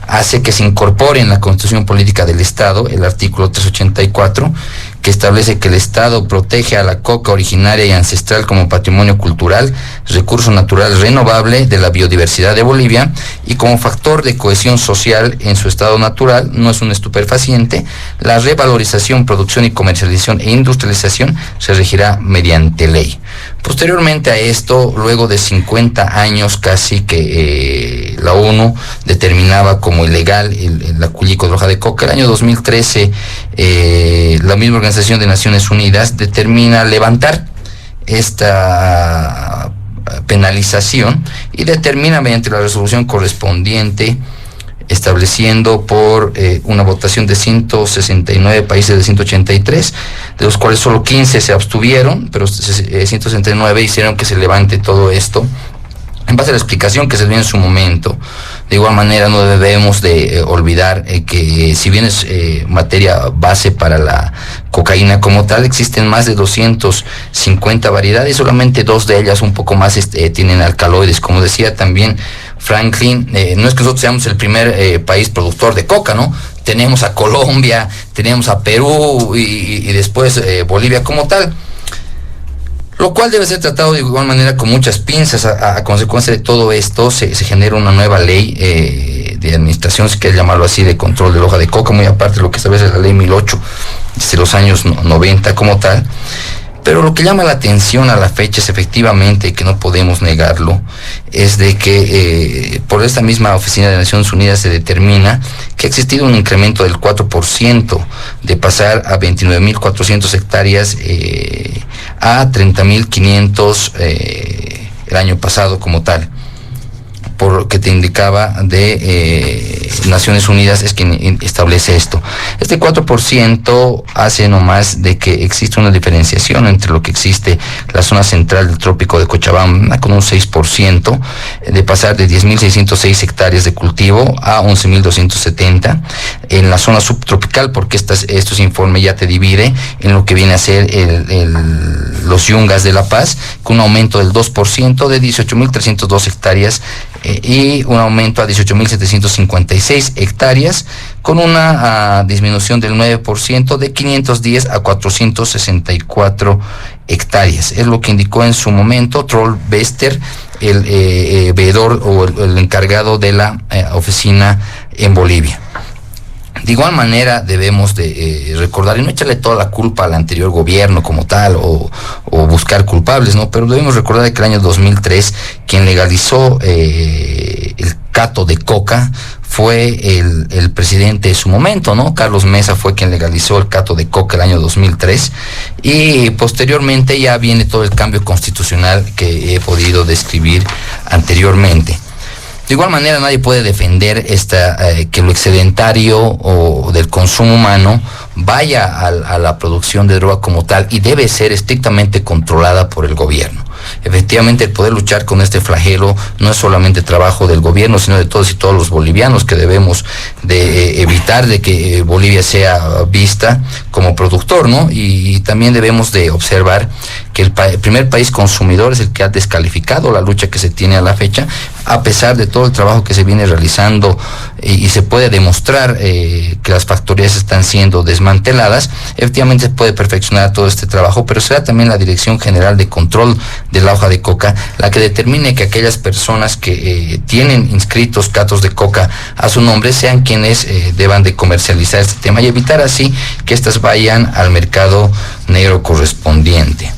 hace que se incorpore en la Constitución Política del Estado el artículo 384, que establece que el Estado protege a la coca originaria y ancestral como patrimonio cultural, recurso natural renovable de la biodiversidad de Bolivia, y como factor de cohesión social en su estado natural, no es un estupefaciente. La revalorización, producción y comercialización e industrialización se regirá mediante ley. Posteriormente a esto, luego de 50 años casi que la ONU determinaba como ilegal la culico de hoja de coca, el año 2013 la misma Organización de Naciones Unidas determina levantar esta penalización y determina mediante la resolución correspondiente, estableciendo por una votación de 169 países de 183, de los cuales solo 15 se abstuvieron, pero 169 hicieron que se levante todo esto. en base a la explicación que se dio en su momento. De igual manera, no debemos de olvidar que si bien es materia base para la cocaína como tal, existen más de 250 variedades, solamente 2 de ellas un poco más tienen alcaloides. Como decía también Franklin, no es que nosotros seamos el primer país productor de coca, ¿no? Tenemos a Colombia, tenemos a Perú y después Bolivia como tal, lo cual debe ser tratado de igual manera con muchas pinzas. A consecuencia de todo esto se genera una nueva ley de administración, si quieres llamarlo así, de control de la hoja de coca, muy aparte de lo que establece la ley 1008 desde los años 90 como tal. Pero lo que llama la atención a la fecha es efectivamente, que no podemos negarlo, es de que por esta misma Oficina de Naciones Unidas se determina que ha existido un incremento del 4%, de pasar a 29.400 hectáreas a 30.500 el año pasado como tal. Por lo que te indicaba de Naciones Unidas es quien establece esto. Este 4% hace nomás de que existe una diferenciación entre lo que existe la zona central del trópico de Cochabamba, con un 6%, de pasar de 10.606 hectáreas de cultivo a 11.270. En la zona subtropical, porque estos informes ya te divide en lo que viene a ser los yungas de La Paz, con un aumento del 2% de 18.302 hectáreas y un aumento a 18.756 hectáreas, con una disminución del 9% de 510 a 464 hectáreas. Es lo que indicó en su momento Troll Bester, el veedor o el encargado de la oficina en Bolivia. De igual manera debemos de recordar, y no echarle toda la culpa al anterior gobierno como tal, o buscar culpables, ¿no? Pero debemos recordar que el año 2003 quien legalizó el cato de coca fue el presidente de su momento, ¿no? Carlos Mesa fue quien legalizó el cato de coca el año 2003, y posteriormente ya viene todo el cambio constitucional que he podido describir anteriormente. De igual manera, nadie puede defender que lo excedentario o del consumo humano vaya a la producción de droga como tal, y debe ser estrictamente controlada por el gobierno. Efectivamente, el poder luchar con este flagelo no es solamente trabajo del gobierno, sino de todos y todos los bolivianos, que debemos de evitar de que Bolivia sea vista como productor, ¿no? Y también debemos de observar que el primer país consumidor es el que ha descalificado la lucha que se tiene a la fecha, a pesar de todo el trabajo que se viene realizando, y se puede demostrar que las factorías están siendo desmanteladas. Efectivamente se puede perfeccionar todo este trabajo, pero será también la Dirección General de Control de la Hoja de Coca la que determine que aquellas personas que tienen inscritos catos de coca a su nombre sean quienes deban de comercializar este tema, y evitar así que estas vayan al mercado negro correspondiente.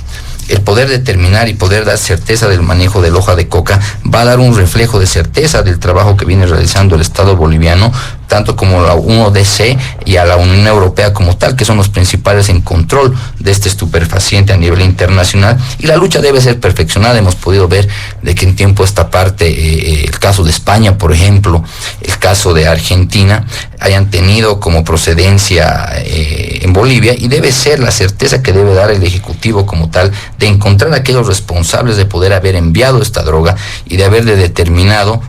El poder determinar y poder dar certeza del manejo de la hoja de coca va a dar un reflejo de certeza del trabajo que viene realizando el Estado boliviano, tanto como la UNODC y a la Unión Europea como tal, que son los principales en control de este estupefaciente a nivel internacional, y la lucha debe ser perfeccionada. Hemos podido ver de que en tiempo esta parte, el caso de España, por ejemplo, el caso de Argentina, hayan tenido como procedencia en Bolivia, y debe ser la certeza que debe dar el Ejecutivo como tal de encontrar a aquellos responsables de poder haber enviado esta droga y de haber determinado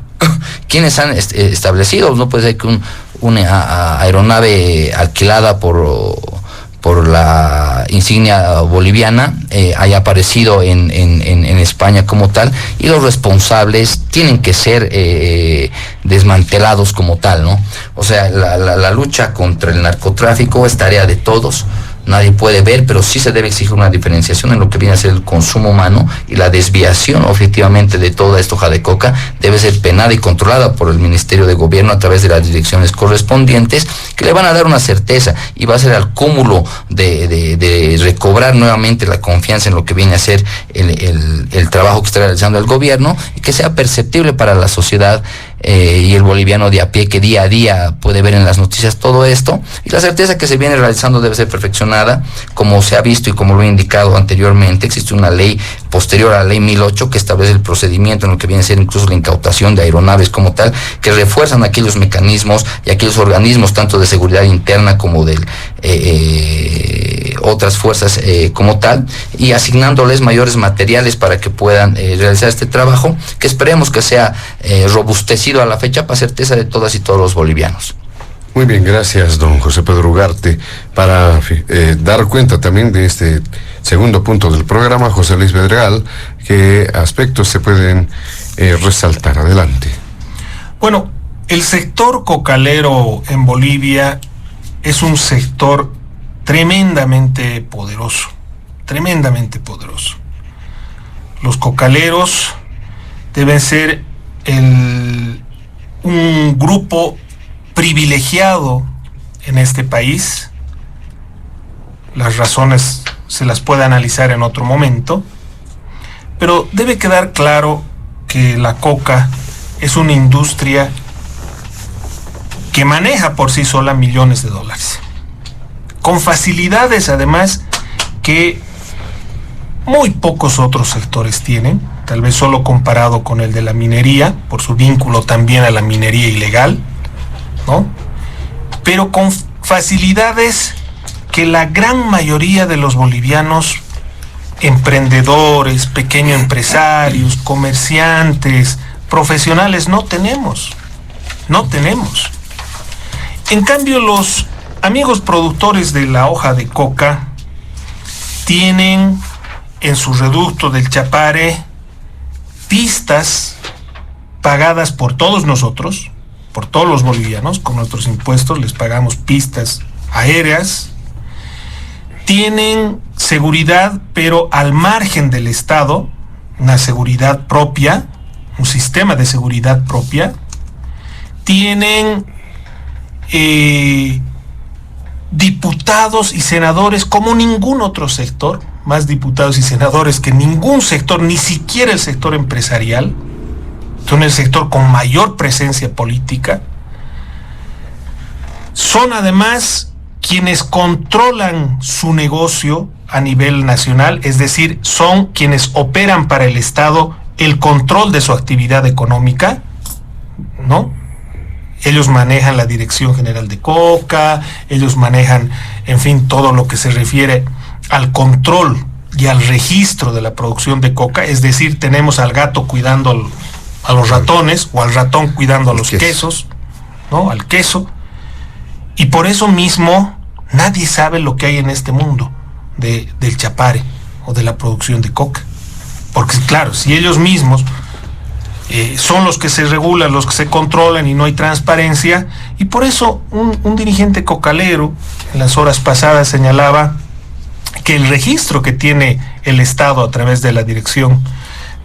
quienes han establecido. No puede ser que una aeronave alquilada por la insignia boliviana haya aparecido en España como tal, y los responsables tienen que ser desmantelados como tal, ¿no? O sea, la lucha contra el narcotráfico es tarea de todos. Nadie puede ver, pero sí se debe exigir una diferenciación en lo que viene a ser el consumo humano, y la desviación objetivamente de toda esta hoja de coca debe ser penada y controlada por el Ministerio de Gobierno a través de las direcciones correspondientes, que le van a dar una certeza, y va a ser al cúmulo de recobrar nuevamente la confianza en lo que viene a ser el trabajo que está realizando el gobierno, y que sea perceptible para la sociedad y el boliviano de a pie, que día a día puede ver en las noticias todo esto, y la certeza que se viene realizando debe ser perfeccionada, como se ha visto y como lo he indicado anteriormente. Existe una ley posterior a la ley 1008 que establece el procedimiento en lo que viene a ser incluso la incautación de aeronaves como tal, que refuerzan aquellos mecanismos y aquellos organismos tanto de seguridad interna como del otras fuerzas como tal, y asignándoles mayores materiales para que puedan realizar este trabajo, que esperemos que sea robustecido a la fecha para certeza de todas y todos los bolivianos. Muy bien, gracias, don José Pedro Ugarte. Para dar cuenta también de este segundo punto del programa, José Luis Bedregal, ¿qué aspectos se pueden resaltar? Adelante. Bueno, el sector cocalero en Bolivia es un sector tremendamente poderoso, tremendamente poderoso. Los cocaleros deben ser un grupo privilegiado en este país. Las razones se las puede analizar en otro momento, pero debe quedar claro que la coca es una industria que maneja por sí sola millones de dólares, con facilidades además que muy pocos otros sectores tienen, tal vez solo comparado con el de la minería, por su vínculo también a la minería ilegal, ¿no? Pero con facilidades que la gran mayoría de los bolivianos, emprendedores, pequeños empresarios, comerciantes, profesionales, no tenemos. En cambio, los amigos productores de la hoja de coca tienen en su reducto del Chapare pistas pagadas por todos nosotros, por todos los bolivianos. Con nuestros impuestos les pagamos pistas aéreas. Tienen seguridad, pero al margen del Estado, una seguridad propia, un sistema de seguridad propia. Tienen diputados y senadores como ningún otro sector, más diputados y senadores que ningún sector, ni siquiera el sector empresarial. Son el sector con mayor presencia política. Son además quienes controlan su negocio a nivel nacional, es decir, son quienes operan para el Estado el control de su actividad económica, ¿no? Ellos manejan la Dirección General de Coca, ellos manejan, en fin, todo lo que se refiere al control y al registro de la producción de coca, es decir, tenemos al gato cuidando a los ratones, o al ratón cuidando a los quesos, ¿no? Al queso. Y por eso mismo nadie sabe lo que hay en este mundo del Chapare o de la producción de coca. Porque claro, si ellos mismos son los que se regulan, los que se controlan y no hay transparencia, y por eso un dirigente cocalero en las horas pasadas señalaba que el registro que tiene el Estado a través de la Dirección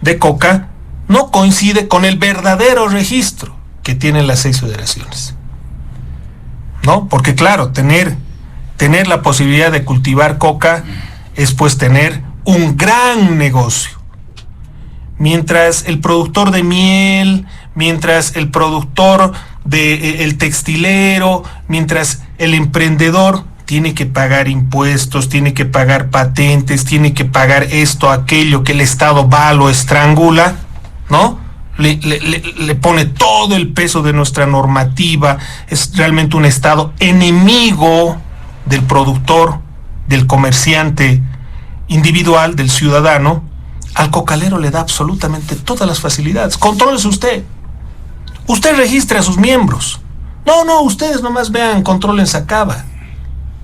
de Coca no coincide con el verdadero registro que tienen las 6 federaciones, ¿no? Porque claro, tener la posibilidad de cultivar coca es pues tener un gran negocio. Mientras el productor de miel, mientras el productor el textilero, mientras el emprendedor tiene que pagar impuestos, tiene que pagar patentes, tiene que pagar esto, aquello, que el Estado va, lo estrangula, ¿no? Le pone todo el peso de nuestra normativa. Es realmente un Estado enemigo del productor, del comerciante individual, del ciudadano. Al cocalero le da absolutamente todas las facilidades. Contrólese usted. Usted registre a sus miembros. No, ustedes nomás vean, controlen Sacaba.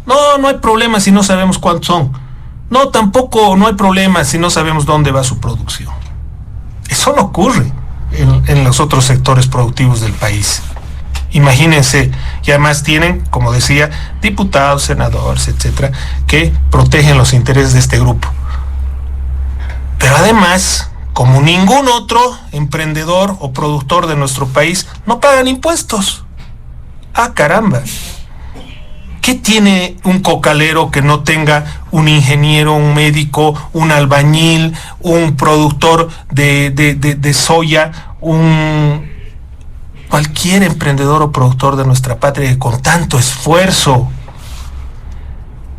No hay problema si no sabemos cuántos son. No, tampoco no hay problema si no sabemos dónde va su producción. Eso no ocurre en los otros sectores productivos del país. Imagínense, y además tienen, como decía, diputados, senadores, etcétera, que protegen los intereses de este grupo. Pero además, como ningún otro emprendedor o productor de nuestro país, no pagan impuestos. ¡Ah, caramba! ¿Qué tiene un cocalero que no tenga un ingeniero, un médico, un albañil, un productor de soya, cualquier emprendedor o productor de nuestra patria que con tanto esfuerzo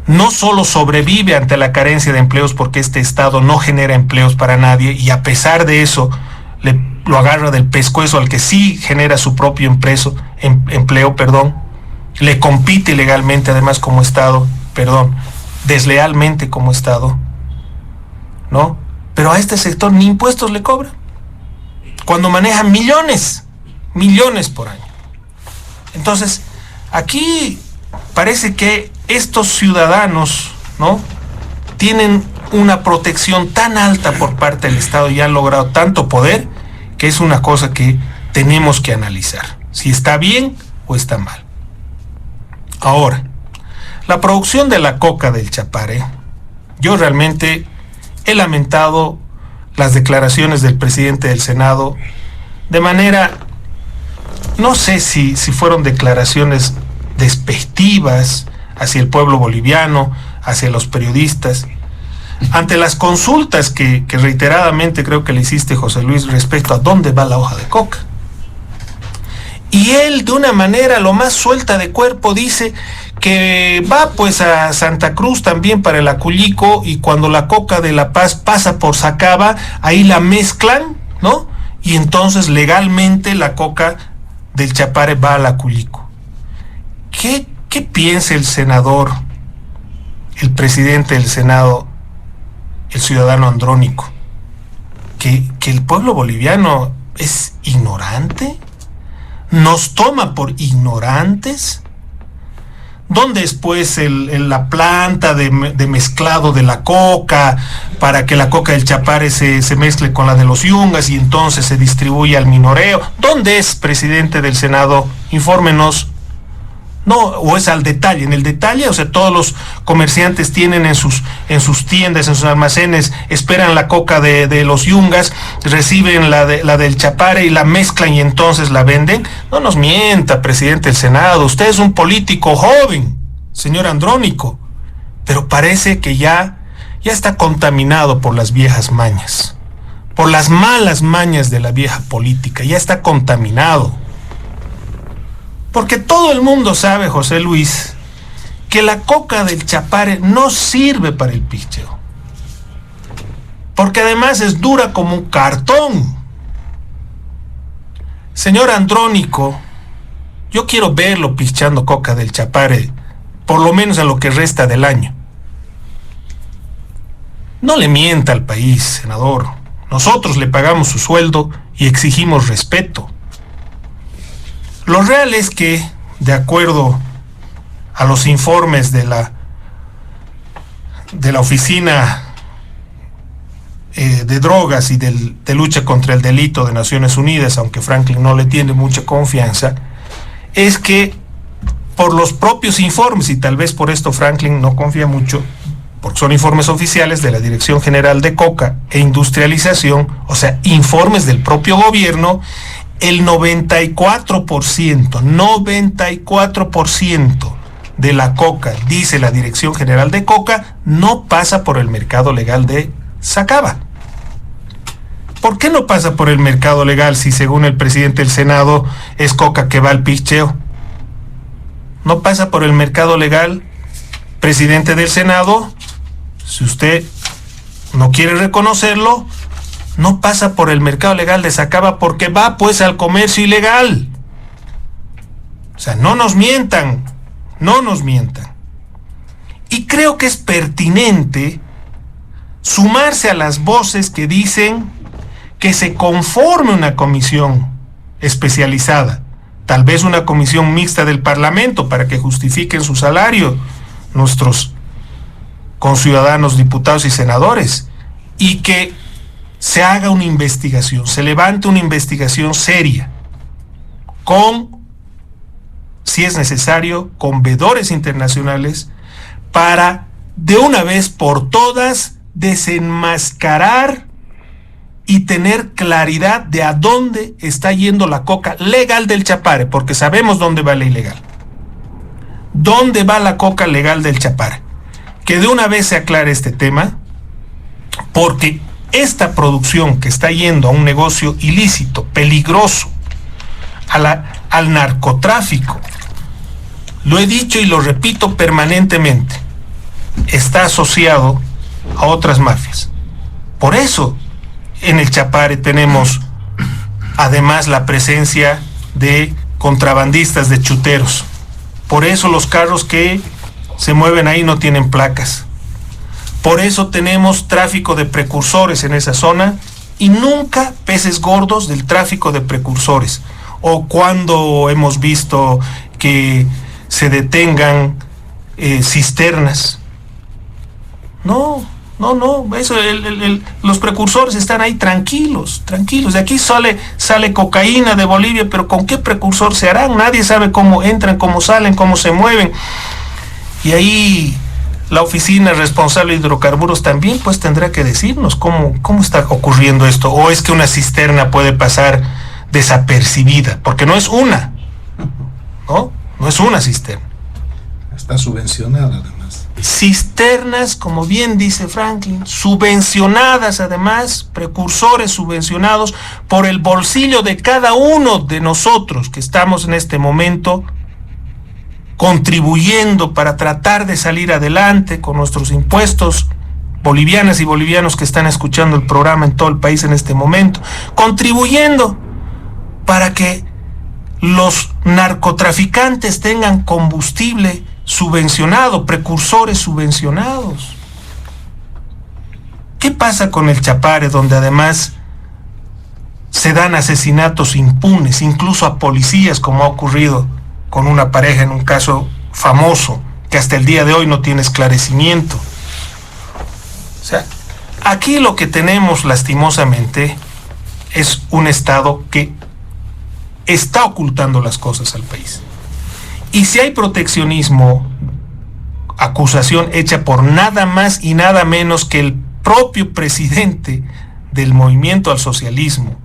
no solo sobrevive ante la carencia de empleos, porque este Estado no genera empleos para nadie, y a pesar de eso lo agarra del pescuezo al que sí genera su propio empleo, le compite ilegalmente además como Estado, deslealmente como Estado, ¿no? Pero a este sector ni impuestos le cobran, cuando maneja millones por año. Entonces, aquí parece que estos ciudadanos, ¿no?, tienen una protección tan alta por parte del Estado y han logrado tanto poder, que es una cosa que tenemos que analizar, si está bien o está mal. Ahora, la producción de la coca del Chapare, yo realmente he lamentado las declaraciones del presidente del Senado de manera, no sé si fueron declaraciones despectivas hacia el pueblo boliviano, hacia los periodistas, ante las consultas que reiteradamente creo que le hiciste, José Luis, respecto a dónde va la hoja de coca. Y él, de una manera lo más suelta de cuerpo, dice que va pues a Santa Cruz también para el Acullico, y cuando la coca de La Paz pasa por Sacaba, ahí la mezclan, ¿no? Y entonces legalmente la coca del Chapare va al Acullico. ¿Qué piensa el senador, el presidente del Senado, el ciudadano Andrónico? ¿Que el pueblo boliviano es ignorante? ¿Nos toma por ignorantes? ¿Dónde es pues la planta de mezclado de la coca para que la coca del Chapare se mezcle con la de los Yungas y entonces se distribuya al minoreo? ¿Dónde es, presidente del Senado? Infórmenos. No, o es al detalle, en el detalle, o sea, todos los comerciantes tienen en sus tiendas, en sus almacenes, esperan la coca de los Yungas, reciben la del Chapare y la mezclan y entonces la venden. No nos mienta, presidente del Senado, usted es un político joven, señor Andrónico, pero parece que ya está contaminado por las viejas mañas, por las malas mañas de la vieja política, ya está contaminado. Porque todo el mundo sabe, José Luis, que la coca del Chapare no sirve para el picheo. Porque además es dura como un cartón. Señor Andrónico, yo quiero verlo pichando coca del Chapare, por lo menos en lo que resta del año. No le mienta al país, senador. Nosotros le pagamos su sueldo y exigimos respeto. Lo real es que, de acuerdo a los informes de la Oficina de Drogas y de Lucha contra el Delito de Naciones Unidas, aunque Franklin no le tiene mucha confianza, es que por los propios informes, y tal vez por esto Franklin no confía mucho, porque son informes oficiales de la Dirección General de Coca e Industrialización, o sea, informes del propio gobierno, el 94% de la coca, dice la Dirección General de Coca, no pasa por el mercado legal de Sacaba. ¿Por qué no pasa por el mercado legal si, según el presidente del Senado, es coca que va al picheo? No pasa por el mercado legal, presidente del Senado. Si usted no quiere reconocerlo, no pasa por el mercado legal de Sacaba porque va pues al comercio ilegal. O sea, no nos mientan. Y creo que es pertinente sumarse a las voces que dicen que se conforme una comisión especializada, tal vez una comisión mixta del Parlamento para que justifiquen su salario nuestros conciudadanos diputados y senadores, y que se haga una investigación, se levante una investigación seria, con, si es necesario, con veedores internacionales, para de una vez por todas desenmascarar y tener claridad de a dónde está yendo la coca legal del Chapare, porque sabemos dónde va la ilegal. ¿Dónde va la coca legal del Chapare? Que de una vez se aclare este tema, porque esta producción que está yendo a un negocio ilícito, peligroso, al narcotráfico, lo he dicho y lo repito permanentemente, está asociado a otras mafias. Por eso en el Chapare tenemos además la presencia de contrabandistas, de chuteros. Por eso los carros que se mueven ahí no tienen placas. Por eso tenemos tráfico de precursores en esa zona y nunca peces gordos del tráfico de precursores. O cuando hemos visto que se detengan cisternas. No, eso, los precursores están ahí tranquilos. De aquí sale cocaína de Bolivia, pero ¿con qué precursor se harán? Nadie sabe cómo entran, cómo salen, cómo se mueven. Y ahí la oficina responsable de hidrocarburos también pues tendrá que decirnos cómo está ocurriendo esto. O es que una cisterna puede pasar desapercibida, porque no es una, no es una cisterna. Está subvencionada además. Cisternas, como bien dice Franklin, subvencionadas además, precursores subvencionados por el bolsillo de cada uno de nosotros que estamos en este momento contribuyendo para tratar de salir adelante con nuestros impuestos, bolivianas y bolivianos que están escuchando el programa en todo el país en este momento, contribuyendo para que los narcotraficantes tengan combustible subvencionado, precursores subvencionados. ¿Qué pasa con el Chapare, donde además se dan asesinatos impunes, incluso a policías, como ha ocurrido con una pareja en un caso famoso que hasta el día de hoy no tiene esclarecimiento? O sea, aquí lo que tenemos lastimosamente es un Estado que está ocultando las cosas al país. Y si hay proteccionismo, acusación hecha por nada más y nada menos que el propio presidente del Movimiento al Socialismo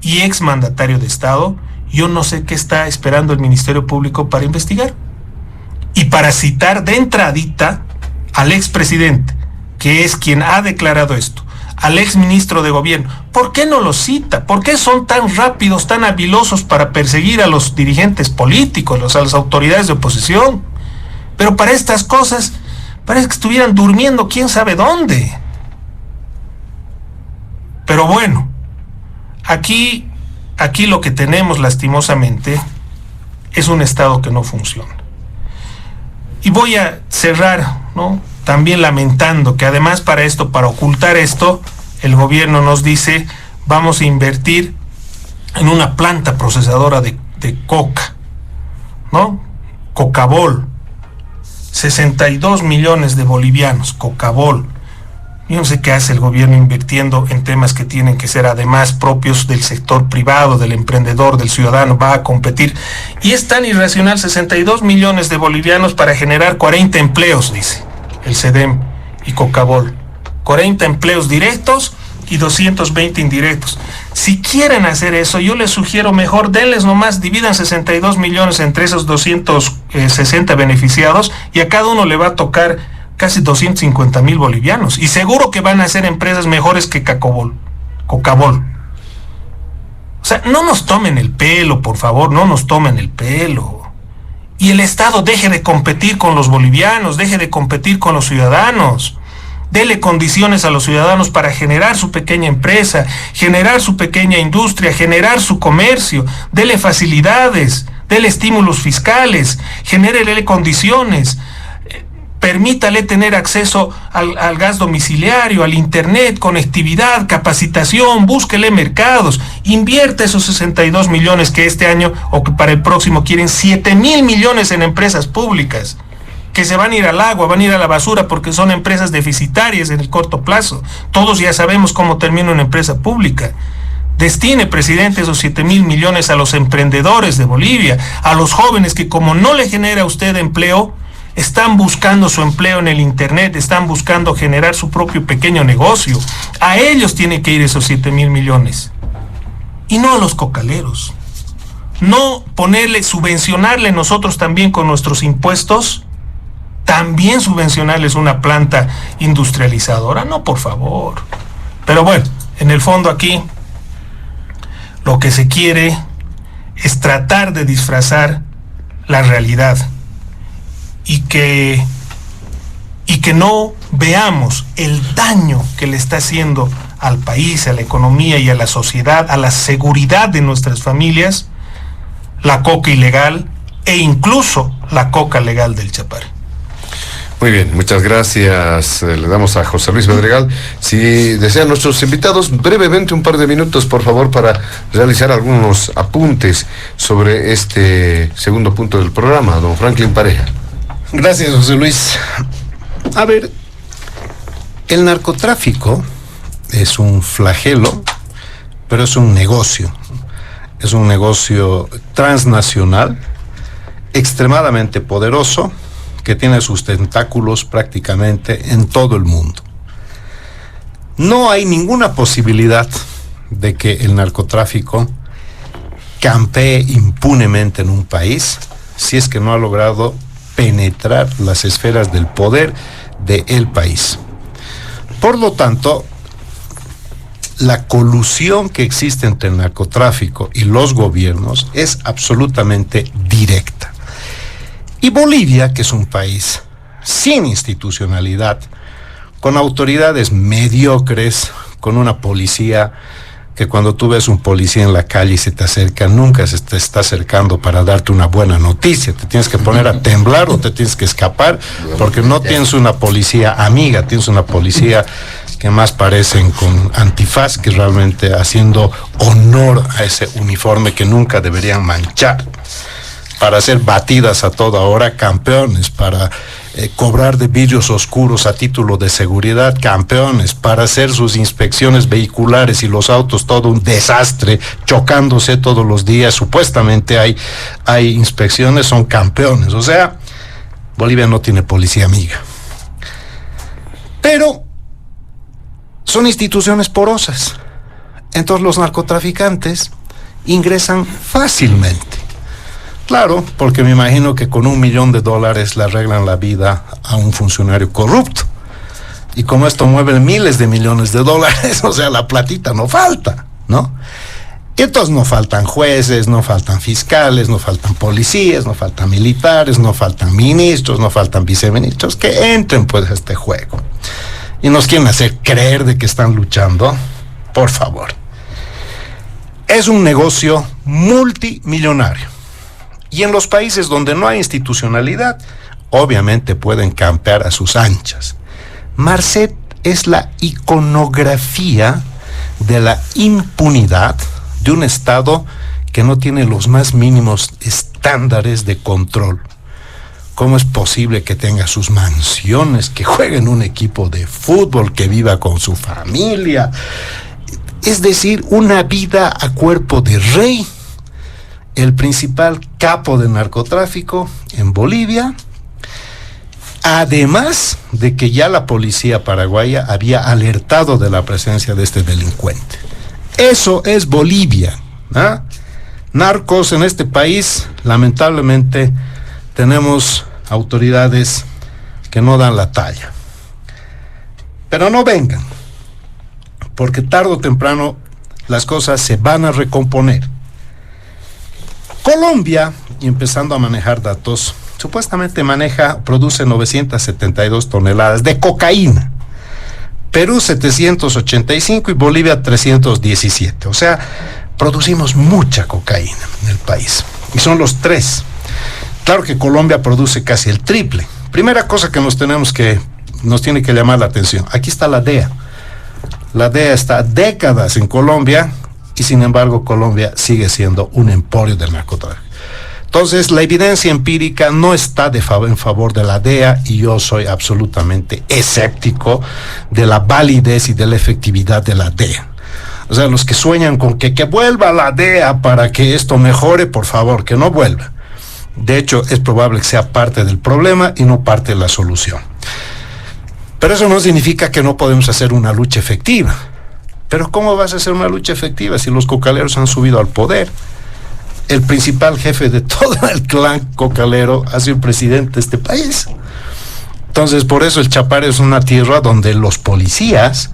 y exmandatario de Estado, yo no sé qué está esperando el Ministerio Público para investigar. Y para citar de entradita al expresidente, que es quien ha declarado esto, al exministro de Gobierno, ¿por qué no lo cita? ¿Por qué son tan rápidos, tan habilosos para perseguir a los dirigentes políticos, a las autoridades de oposición? Pero para estas cosas parece que estuvieran durmiendo quién sabe dónde. Pero bueno, aquí lo que tenemos lastimosamente es un Estado que no funciona. Y voy a cerrar, también lamentando que además para ocultar esto, el gobierno nos dice, vamos a invertir en una planta procesadora de coca, Cocabol, 62 millones de bolivianos, Cocabol. Yo no sé qué hace el gobierno invirtiendo en temas que tienen que ser además propios del sector privado, del emprendedor, del ciudadano, va a competir. Y es tan irracional, 62 millones de bolivianos para generar 40 empleos, dice el CEDEM y Cocabol. 40 empleos directos y 220 indirectos. Si quieren hacer eso, yo les sugiero mejor, denles nomás, dividan 62 millones entre esos 260 beneficiados y a cada uno le va a tocar casi 250,000 bolivianos. Y seguro que van a ser empresas mejores que Cocabol. O sea, no nos tomen el pelo, por favor, no nos tomen el pelo. Y el Estado deje de competir con los bolivianos, deje de competir con los ciudadanos. Dele condiciones a los ciudadanos para generar su pequeña empresa, generar su pequeña industria, generar su comercio. Dele facilidades, dele estímulos fiscales, genérele condiciones. Permítale tener acceso al gas domiciliario, al internet, conectividad, capacitación, búsquele mercados, invierte esos 62 millones que este año o que para el próximo quieren 7,000 millones en empresas públicas, que se van a ir al agua, van a ir a la basura porque son empresas deficitarias en el corto plazo. Todos ya sabemos cómo termina una empresa pública. Destine, presidente, esos 7,000 millones a los emprendedores de Bolivia, a los jóvenes que como no le genera a usted empleo, están buscando su empleo en el internet, están buscando generar su propio pequeño negocio. A ellos tienen que ir esos 7,000 millones. Y no a los cocaleros. No subvencionarle nosotros también con nuestros impuestos, también subvencionarles una planta industrializadora. No, por favor. Pero bueno, en el fondo aquí lo que se quiere es tratar de disfrazar la realidad. Y que no veamos el daño que le está haciendo al país, a la economía y a la sociedad, a la seguridad de nuestras familias, la coca ilegal e incluso la coca legal del Chapare. Muy bien, muchas gracias. Le damos a José Luis Bedregal. Si desean nuestros invitados, brevemente un par de minutos, por favor, para realizar algunos apuntes sobre este segundo punto del programa. Don Franklin Pareja. Gracias, José Luis. A ver, el narcotráfico es un flagelo, pero es un negocio. Es un negocio transnacional, extremadamente poderoso, que tiene sus tentáculos prácticamente en todo el mundo. No hay ninguna posibilidad de que el narcotráfico campee impunemente en un país si es que no ha logrado penetrar las esferas del poder del país. Por lo tanto, la colusión que existe entre el narcotráfico y los gobiernos es absolutamente directa. Y Bolivia, que es un país sin institucionalidad, con autoridades mediocres, con una policía que cuando tú ves un policía en la calle y se te acerca, nunca se te está acercando para darte una buena noticia. Te tienes que poner a temblar o te tienes que escapar, porque no tienes una policía amiga, tienes una policía que más parecen con antifaz que realmente haciendo honor a ese uniforme que nunca deberían manchar, para ser batidas a toda hora, campeones, para cobrar de vidrios oscuros a título de seguridad, campeones, para hacer sus inspecciones vehiculares y los autos todo un desastre, chocándose todos los días, supuestamente hay inspecciones, son campeones. O sea, Bolivia no tiene policía amiga. Pero son instituciones porosas. Entonces los narcotraficantes ingresan fácilmente. Claro, porque me imagino que con $1 millón le arreglan la vida a un funcionario corrupto. Y como esto mueve miles de millones de dólares, o sea, la platita no falta, ¿no? Y entonces no faltan jueces, no faltan fiscales, no faltan policías, no faltan militares, no faltan ministros, no faltan viceministros, que entren pues a este juego. Y nos quieren hacer creer de que están luchando. Por favor. Es un negocio multimillonario. Y en los países donde no hay institucionalidad, obviamente pueden campear a sus anchas. Marcet es la iconografía de la impunidad de un Estado que no tiene los más mínimos estándares de control. ¿Cómo es posible que tenga sus mansiones, que juegue en un equipo de fútbol, que viva con su familia? Es decir, una vida a cuerpo de rey. El principal capo del narcotráfico en Bolivia, además de que ya la policía paraguaya había alertado de la presencia de este delincuente. Eso es Bolivia, ¿ah? Narcos en este país, lamentablemente, tenemos autoridades que no dan la talla. Pero no vengan, porque tarde o temprano las cosas se van a recomponer. Colombia, y empezando a manejar datos, supuestamente produce 972 toneladas de cocaína. Perú 785 y Bolivia 317. O sea, producimos mucha cocaína en el país. Y son los tres. Claro que Colombia produce casi el triple. Primera cosa que nos tiene que llamar la atención. Aquí está la DEA. La DEA está décadas en Colombia y sin embargo Colombia sigue siendo un emporio del narcotráfico. Entonces la evidencia empírica no está en favor de la DEA y yo soy absolutamente escéptico de la validez y de la efectividad de la DEA. O sea, los que sueñan con que vuelva la DEA para que esto mejore, por favor, que no vuelva. De hecho, es probable que sea parte del problema y no parte de la solución. Pero eso no significa que no podemos hacer una lucha efectiva. Pero ¿cómo vas a hacer una lucha efectiva si los cocaleros han subido al poder? El principal jefe de todo el clan cocalero ha sido el presidente de este país. Entonces, por eso el Chapare es una tierra donde los policías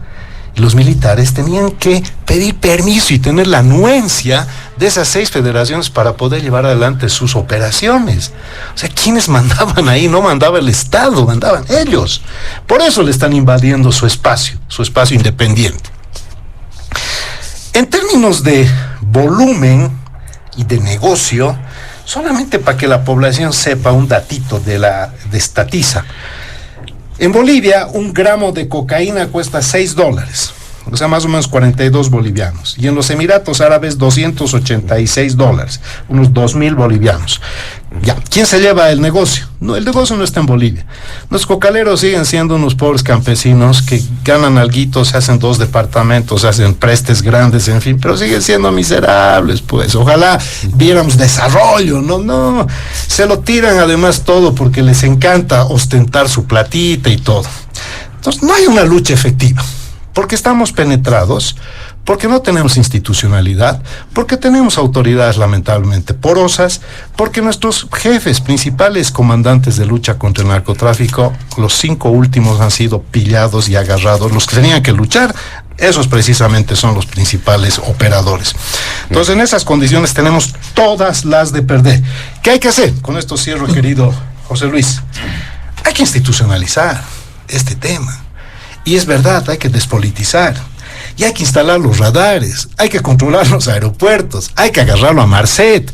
y los militares tenían que pedir permiso y tener la anuencia de esas 6 federaciones para poder llevar adelante sus operaciones. O sea, ¿quiénes mandaban ahí? No mandaba el Estado, mandaban ellos. Por eso le están invadiendo su espacio independiente. En términos de volumen y de negocio, solamente para que la población sepa un datito de Estatiza. En Bolivia, un gramo de cocaína cuesta $6, o sea, más o menos 42 bolivianos. Y en los Emiratos Árabes, $286, unos 2.000 bolivianos. Ya, ¿quién se lleva el negocio? No, el negocio no está en Bolivia. Los cocaleros siguen siendo unos pobres campesinos que ganan alguito, se hacen 2 departamentos, se hacen prestes grandes, en fin, pero siguen siendo miserables, pues. Ojalá viéramos desarrollo, no, se lo tiran además todo porque les encanta ostentar su platita y todo. Entonces, no hay una lucha efectiva, porque estamos penetrados, porque no tenemos institucionalidad, porque tenemos autoridades lamentablemente porosas, porque nuestros jefes principales comandantes de lucha contra el narcotráfico, los 5 últimos han sido pillados y agarrados, los que tenían que luchar, esos precisamente son los principales operadores. Entonces, en esas condiciones tenemos todas las de perder. ¿Qué hay que hacer? Con esto cierro, querido José Luis. Hay que institucionalizar este tema. Y es verdad, hay que despolitizar. Y hay que instalar los radares, hay que controlar los aeropuertos, hay que agarrarlo a Marcet.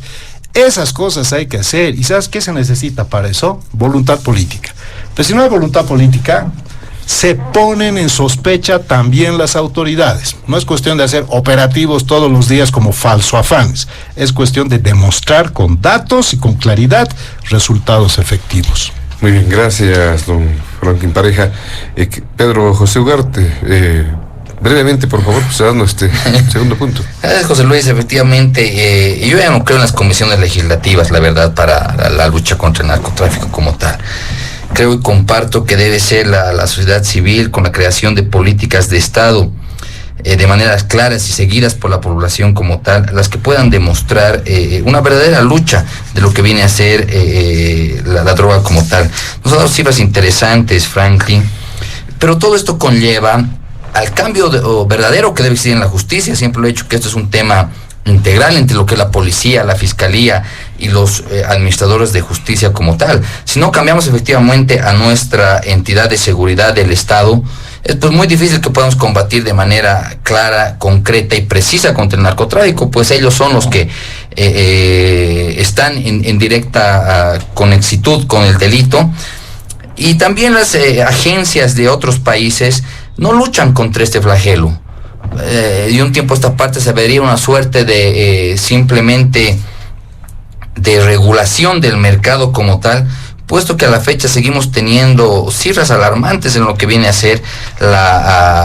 Esas cosas hay que hacer. ¿Y sabes qué se necesita para eso? Voluntad política. Pero si no hay voluntad política, se ponen en sospecha también las autoridades. No es cuestión de hacer operativos todos los días como falso afanes. Es cuestión de demostrar con datos y con claridad resultados efectivos. Muy bien, gracias, don Franklin Pareja. Pedro José Ugarte, brevemente, por favor, dando este segundo punto. Gracias, José Luis. Efectivamente, yo ya no creo en las comisiones legislativas, la verdad, para la lucha contra el narcotráfico como tal. Creo y comparto que debe ser la sociedad civil, con la creación de políticas de Estado, de maneras claras y seguidas por la población como tal, las que puedan demostrar una verdadera lucha de lo que viene a ser la droga como tal. Nos ha dado cifras interesantes, Franklin, pero todo esto conlleva al cambio verdadero que debe existir en la justicia. Siempre lo he dicho que esto es un tema integral entre lo que es la policía, la fiscalía y los administradores de justicia como tal. Si no cambiamos efectivamente a nuestra entidad de seguridad del Estado, es pues muy difícil que podamos combatir de manera clara, concreta y precisa contra el narcotráfico, pues ellos son los que están en directa conexitud con el delito. Y también las agencias de otros países no luchan contra este flagelo. De un tiempo a esta parte se vería una suerte de simplemente de regulación del mercado como tal, puesto que a la fecha seguimos teniendo cifras alarmantes en lo que viene a ser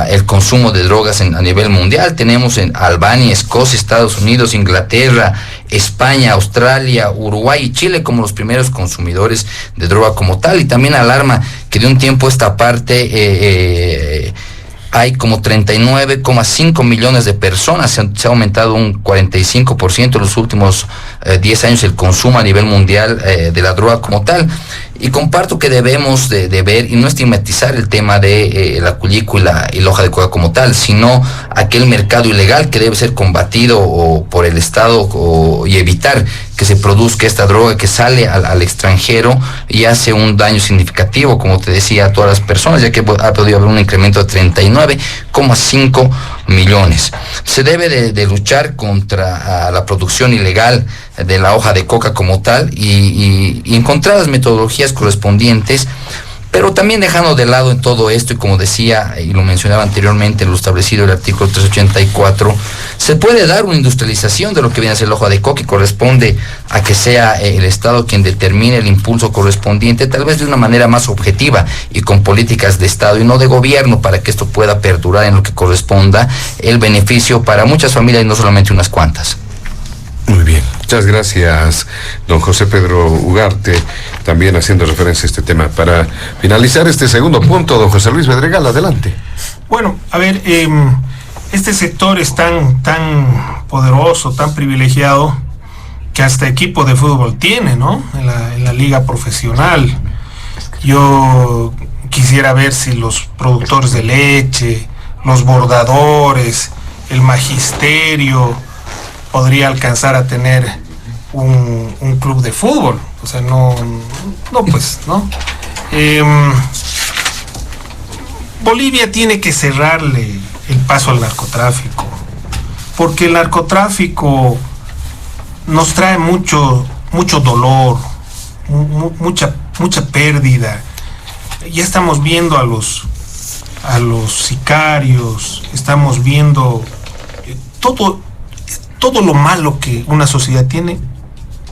el consumo de drogas a nivel mundial. Tenemos en Albania, Escocia, Estados Unidos, Inglaterra, España, Australia, Uruguay y Chile como los primeros consumidores de droga como tal. Y también alarma que de un tiempo a esta parte hay como 39,5 millones de personas, se ha aumentado un 45% en los últimos 10 años el consumo a nivel mundial de la droga como tal. Y comparto que debemos de ver y no estigmatizar el tema de la culico y la hoja de coca como tal, sino aquel mercado ilegal que debe ser combatido por el Estado y evitar que se produzca esta droga que sale al extranjero y hace un daño significativo, como te decía, a todas las personas, ya que ha podido haber un incremento de 39,5 millones. Se debe de luchar contra la producción ilegal de la hoja de coca como tal y encontrar las metodologías correspondientes, pero también dejando de lado en todo esto, y como decía y lo mencionaba anteriormente, lo establecido en el artículo 384, se puede dar una industrialización de lo que viene a ser la hoja de coca y corresponde a que sea el Estado quien determine el impulso correspondiente, tal vez de una manera más objetiva y con políticas de Estado y no de gobierno, para que esto pueda perdurar en lo que corresponda el beneficio para muchas familias y no solamente unas cuantas. Muy bien, muchas gracias, don José Pedro Ugarte, también haciendo referencia a este tema. Para finalizar este segundo punto, don José Luis Bedregal, adelante. Bueno, a ver, este sector es tan poderoso, tan privilegiado, que hasta equipo de fútbol tiene, ¿no? En la liga profesional. Yo quisiera ver si los productores de leche, los bordadores, el magisterio podría alcanzar a tener un club de fútbol. O sea, no. Bolivia tiene que cerrarle el paso al narcotráfico, porque el narcotráfico nos trae mucho dolor, mucha pérdida, ya estamos viendo a los sicarios, estamos viendo todo lo malo que una sociedad tiene,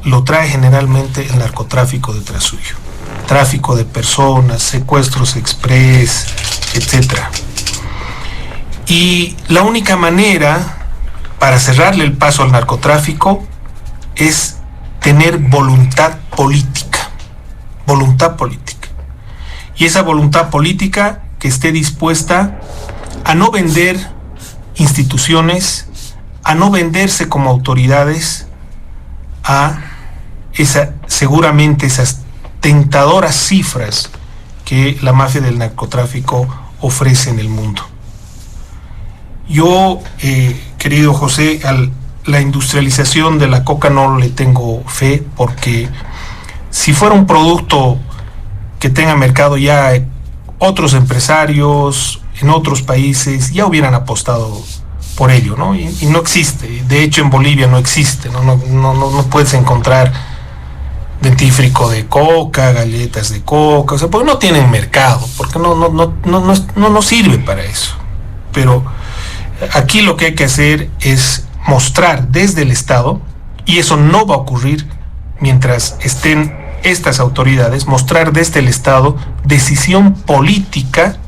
lo trae generalmente el narcotráfico detrás suyo. Tráfico de personas, secuestros express, etcétera. Y la única manera para cerrarle el paso al narcotráfico es tener voluntad política. Voluntad política. Y esa voluntad política que esté dispuesta a no vender instituciones, a no venderse como autoridades, a seguramente esas tentadoras cifras que la mafia del narcotráfico ofrece en el mundo. Yo, querido José, a la industrialización de la coca no le tengo fe, porque si fuera un producto que tenga mercado, ya otros empresarios en otros países ya hubieran apostado por ello, ¿no? Y no existe. De hecho, en Bolivia no existe, no puedes encontrar dentífrico de coca, galletas de coca, o sea, porque no tienen mercado, porque no sirve para eso. Pero aquí lo que hay que hacer es mostrar desde el Estado, y eso no va a ocurrir mientras estén estas autoridades, mostrar desde el Estado decisión política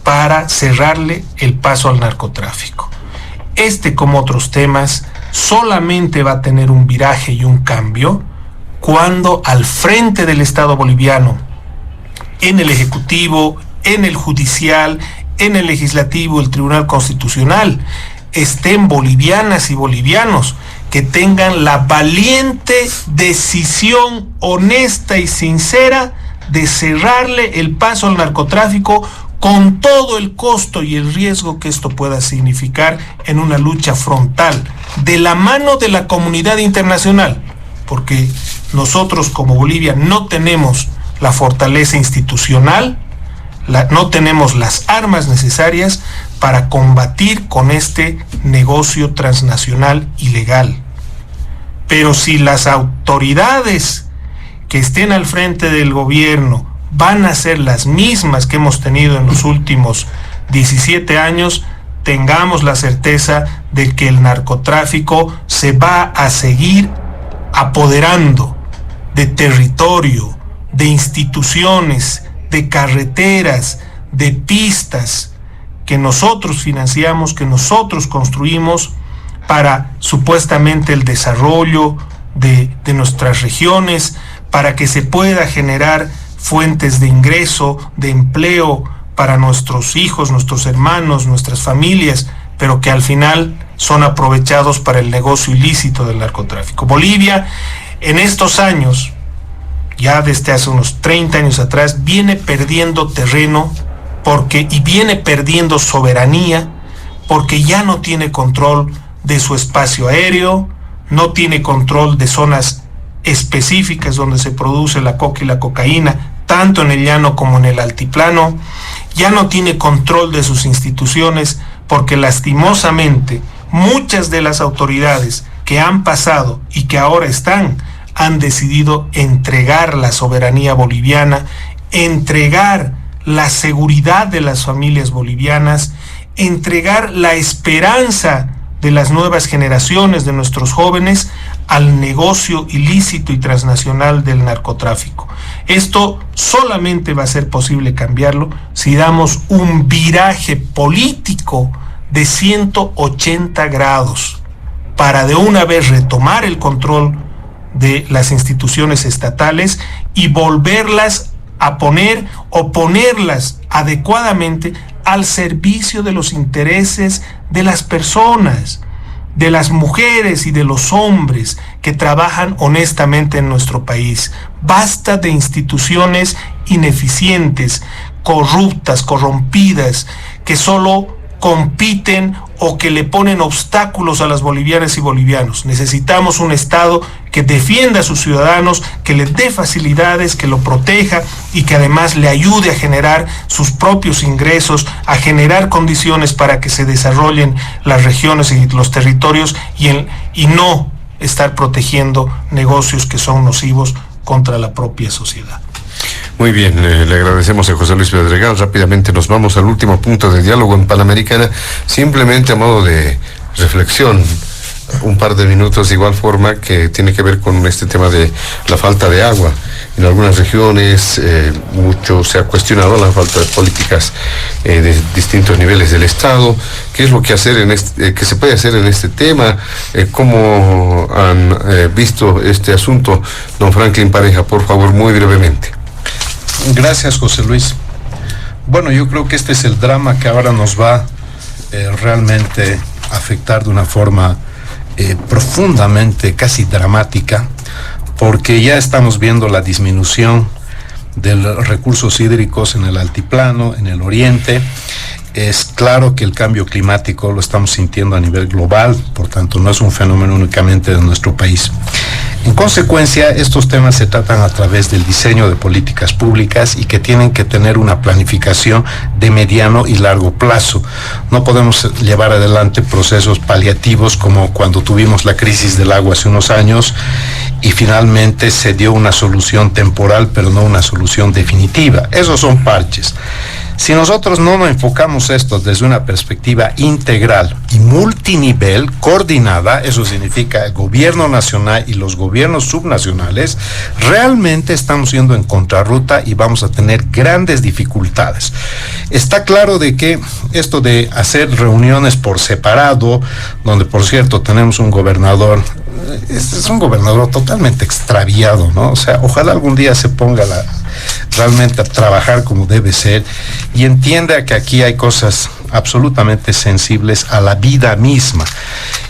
para cerrarle el paso al narcotráfico. Como otros temas, solamente va a tener un viraje y un cambio cuando al frente del Estado boliviano, en el Ejecutivo, en el Judicial, en el Legislativo, el Tribunal Constitucional, estén bolivianas y bolivianos que tengan la valiente decisión honesta y sincera de cerrarle el paso al narcotráfico, con todo el costo y el riesgo que esto pueda significar en una lucha frontal, de la mano de la comunidad internacional, porque nosotros como Bolivia no tenemos la fortaleza institucional, no tenemos las armas necesarias para combatir con este negocio transnacional ilegal. Pero si las autoridades que estén al frente del gobierno van a ser las mismas que hemos tenido en los últimos 17 años, tengamos la certeza de que el narcotráfico se va a seguir apoderando de territorio, de instituciones, de carreteras, de pistas que nosotros financiamos, que nosotros construimos para supuestamente el desarrollo de nuestras regiones, para que se pueda generar fuentes de ingreso, de empleo para nuestros hijos, nuestros hermanos, nuestras familias, pero que al final son aprovechados para el negocio ilícito del narcotráfico. Bolivia, en estos años, ya desde hace unos 30 años atrás, viene perdiendo terreno y viene perdiendo soberanía, porque ya no tiene control de su espacio aéreo, no tiene control de zonas específicas donde se produce la coca y la cocaína, tanto en el llano como en el altiplano, ya no tiene control de sus instituciones, porque lastimosamente muchas de las autoridades que han pasado y que ahora han decidido entregar la soberanía boliviana, entregar la seguridad de las familias bolivianas, entregar la esperanza de las nuevas generaciones, de nuestros jóvenes, al negocio ilícito y transnacional del narcotráfico. Esto solamente va a ser posible cambiarlo si damos un viraje político de 180 grados para de una vez retomar el control de las instituciones estatales y volverlas a poner o ponerlas adecuadamente al servicio de los intereses de las personas, de las mujeres y de los hombres que trabajan honestamente en nuestro país. Basta de instituciones ineficientes, corruptas, corrompidas, que solo compiten o que le ponen obstáculos a las bolivianas y bolivianos. Necesitamos un Estado que defienda a sus ciudadanos, que les dé facilidades, que lo proteja y que además le ayude a generar sus propios ingresos, a generar condiciones para que se desarrollen las regiones y los territorios y no estar protegiendo negocios que son nocivos contra la propia sociedad. Muy bien, le agradecemos a José Luis Pedregal. Rápidamente nos vamos al último punto de diálogo en Panamericana, simplemente a modo de reflexión. Un par de minutos de igual forma que tiene que ver con este tema de la falta de agua. En algunas regiones mucho se ha cuestionado la falta de políticas de distintos niveles del Estado. ¿Qué es lo que hacer que se puede hacer en este tema? ¿Cómo han visto este asunto? Don Franklin Pareja, por favor, muy brevemente. Gracias, José Luis. Bueno, yo creo que este es el drama que ahora nos va realmente a afectar de una forma profundamente, casi dramática, porque ya estamos viendo la disminución de los recursos hídricos en el altiplano, en el oriente. Es claro que el cambio climático lo estamos sintiendo a nivel global, por tanto no es un fenómeno únicamente de nuestro país. En consecuencia, estos temas se tratan a través del diseño de políticas públicas y que tienen que tener una planificación de mediano y largo plazo. No podemos llevar adelante procesos paliativos como cuando tuvimos la crisis del agua hace unos años y finalmente se dio una solución temporal, pero no una solución definitiva. Esos son parches. Si nosotros no nos enfocamos esto desde una perspectiva integral y multinivel, coordinada, eso significa el gobierno nacional y los gobiernos subnacionales, realmente estamos yendo en contrarruta y vamos a tener grandes dificultades. Está claro de que esto de hacer reuniones por separado, donde por cierto tenemos un gobernador, este es un gobernador totalmente extraviado, ¿no? O sea, ojalá algún día se ponga realmente a trabajar como debe ser y entienda que aquí hay cosas absolutamente sensibles a la vida misma.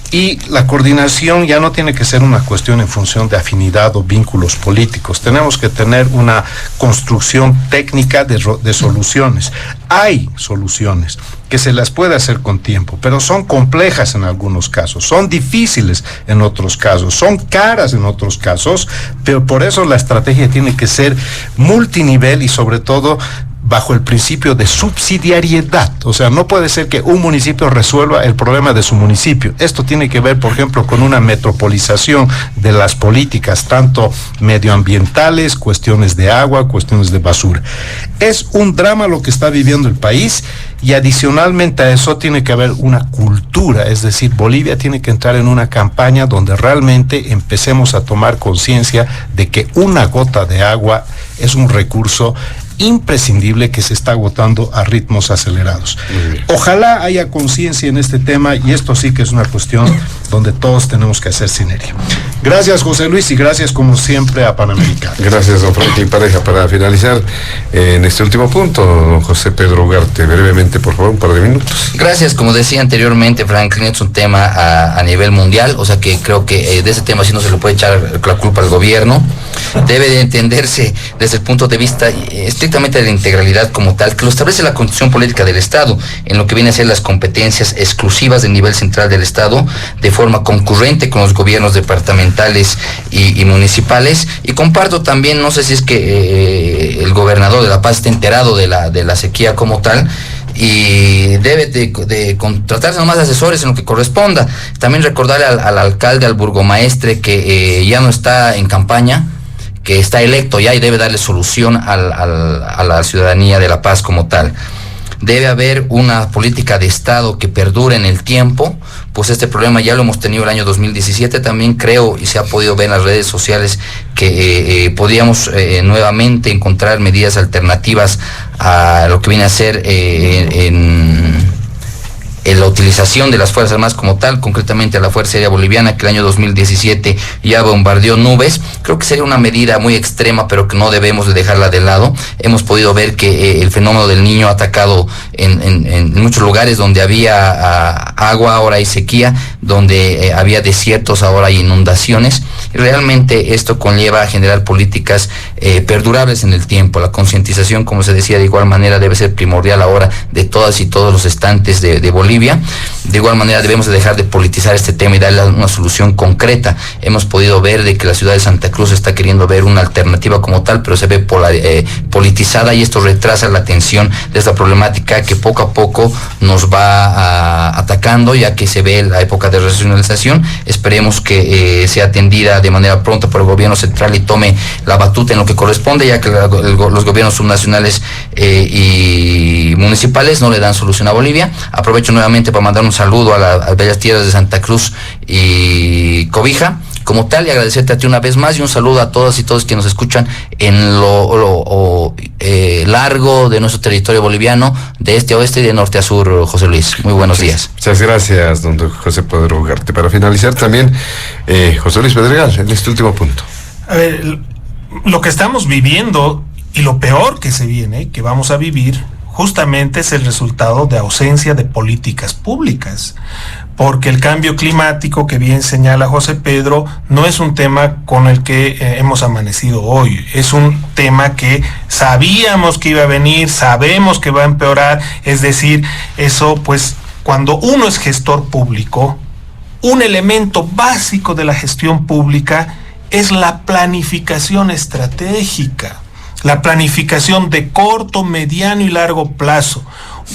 Y la coordinación ya no tiene que ser una cuestión en función de afinidad o vínculos políticos. Tenemos que tener una construcción técnica de soluciones. Hay soluciones que se las puede hacer con tiempo, pero son complejas en algunos casos, son difíciles en otros casos, son caras en otros casos, pero por eso la estrategia tiene que ser multinivel y sobre todo bajo el principio de subsidiariedad. O sea, no puede ser que un municipio resuelva el problema de su municipio. Esto tiene que ver, por ejemplo, con una metropolización de las políticas, tanto medioambientales, cuestiones de agua, cuestiones de basura. Es un drama lo que está viviendo el país y adicionalmente a eso tiene que haber una cultura, es decir, Bolivia tiene que entrar en una campaña donde realmente empecemos a tomar conciencia de que una gota de agua es un recurso imprescindible que se está agotando a ritmos acelerados. Ojalá haya conciencia en este tema y esto sí que es una cuestión donde todos tenemos que hacer sinergia. Gracias, José Luis, y gracias como siempre a Panamericana. Gracias, don Franklin Pareja. Para finalizar en este último punto, don José Pedro Ugarte, brevemente, por favor, un par de minutos. Gracias, como decía anteriormente, Franklin, es un tema a nivel mundial, o sea que creo que de ese tema sí no se le puede echar la culpa al gobierno. Debe de entenderse desde el punto de vista estrictamente de la integralidad como tal, que lo establece la Constitución Política del Estado, en lo que viene a ser las competencias exclusivas del nivel central del Estado, de forma concurrente con los gobiernos departamentales y municipales. Y comparto también, no sé si es que el gobernador de La Paz está enterado de la sequía como tal, y debe de contratarse nomás asesores en lo que corresponda. También recordarle al alcalde, al burgomaestre, que ya no está en campaña, que está electo ya y debe darle solución a la ciudadanía de La Paz como tal. Debe haber una política de Estado que perdure en el tiempo, pues este problema ya lo hemos tenido el año 2017, también creo, y se ha podido ver en las redes sociales, que podríamos nuevamente encontrar medidas alternativas a lo que viene a ser en la utilización de las Fuerzas Armadas como tal, concretamente a la Fuerza Aérea Boliviana, que el año 2017 ya bombardeó nubes. Creo que sería una medida muy extrema, pero que no debemos de dejarla de lado. Hemos podido ver que el fenómeno del Niño ha atacado en muchos lugares donde había agua, ahora hay sequía, donde había desiertos, ahora hay inundaciones. Y realmente esto conlleva a generar políticas perdurables en el tiempo. La concientización, como se decía, de igual manera debe ser primordial ahora de todas y todos los estantes de Bolivia, Bolivia. De igual manera debemos de dejar de politizar este tema y darle una solución concreta. Hemos podido ver de que la ciudad de Santa Cruz está queriendo ver una alternativa como tal, pero se ve politizada, y esto retrasa la atención de esta problemática que poco a poco nos va atacando, ya que se ve la época de racionalización. Esperemos que sea atendida de manera pronta por el gobierno central y tome la batuta en lo que corresponde, ya que los gobiernos subnacionales y municipales no le dan solución a Bolivia. Aprovecho nuevamente para mandar un saludo a las bellas tierras de Santa Cruz y Cobija como tal, y agradecerte a ti una vez más, y un saludo a todas y todos que nos escuchan en lo largo de nuestro territorio boliviano, de este a oeste y de norte a sur. José Luis, muy buenos días. Muchas gracias, don José Pedro Ugarte. Para finalizar también, José Luis Pedregal, en este último punto. A ver, lo que estamos viviendo y lo peor que se viene, que vamos a vivir, justamente es el resultado de ausencia de políticas públicas. Porque el cambio climático, que bien señala José Pedro, no es un tema con el que hemos amanecido hoy. Es un tema que sabíamos que iba a venir, sabemos que va a empeorar. Es decir, eso, pues, cuando uno es gestor público, un elemento básico de la gestión pública es la planificación estratégica, la planificación de corto, mediano y largo plazo.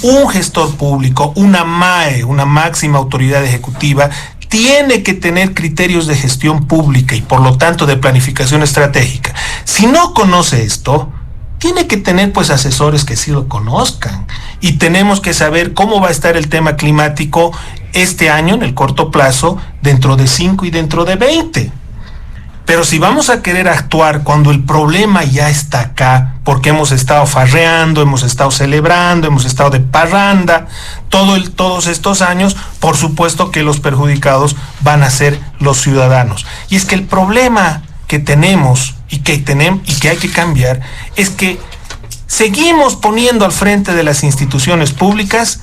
Un gestor público, una MAE, una máxima autoridad ejecutiva, tiene que tener criterios de gestión pública y por lo tanto de planificación estratégica. Si no conoce esto, tiene que tener pues asesores que sí lo conozcan, y tenemos que saber cómo va a estar el tema climático este año en el corto plazo, dentro de 5 y dentro de 20. Pero si vamos a querer actuar cuando el problema ya está acá, porque hemos estado farreando, hemos estado celebrando, hemos estado de parranda todos estos años, por supuesto que los perjudicados van a ser los ciudadanos. Y es que el problema que tenemos y que hay que cambiar es que seguimos poniendo al frente de las instituciones públicas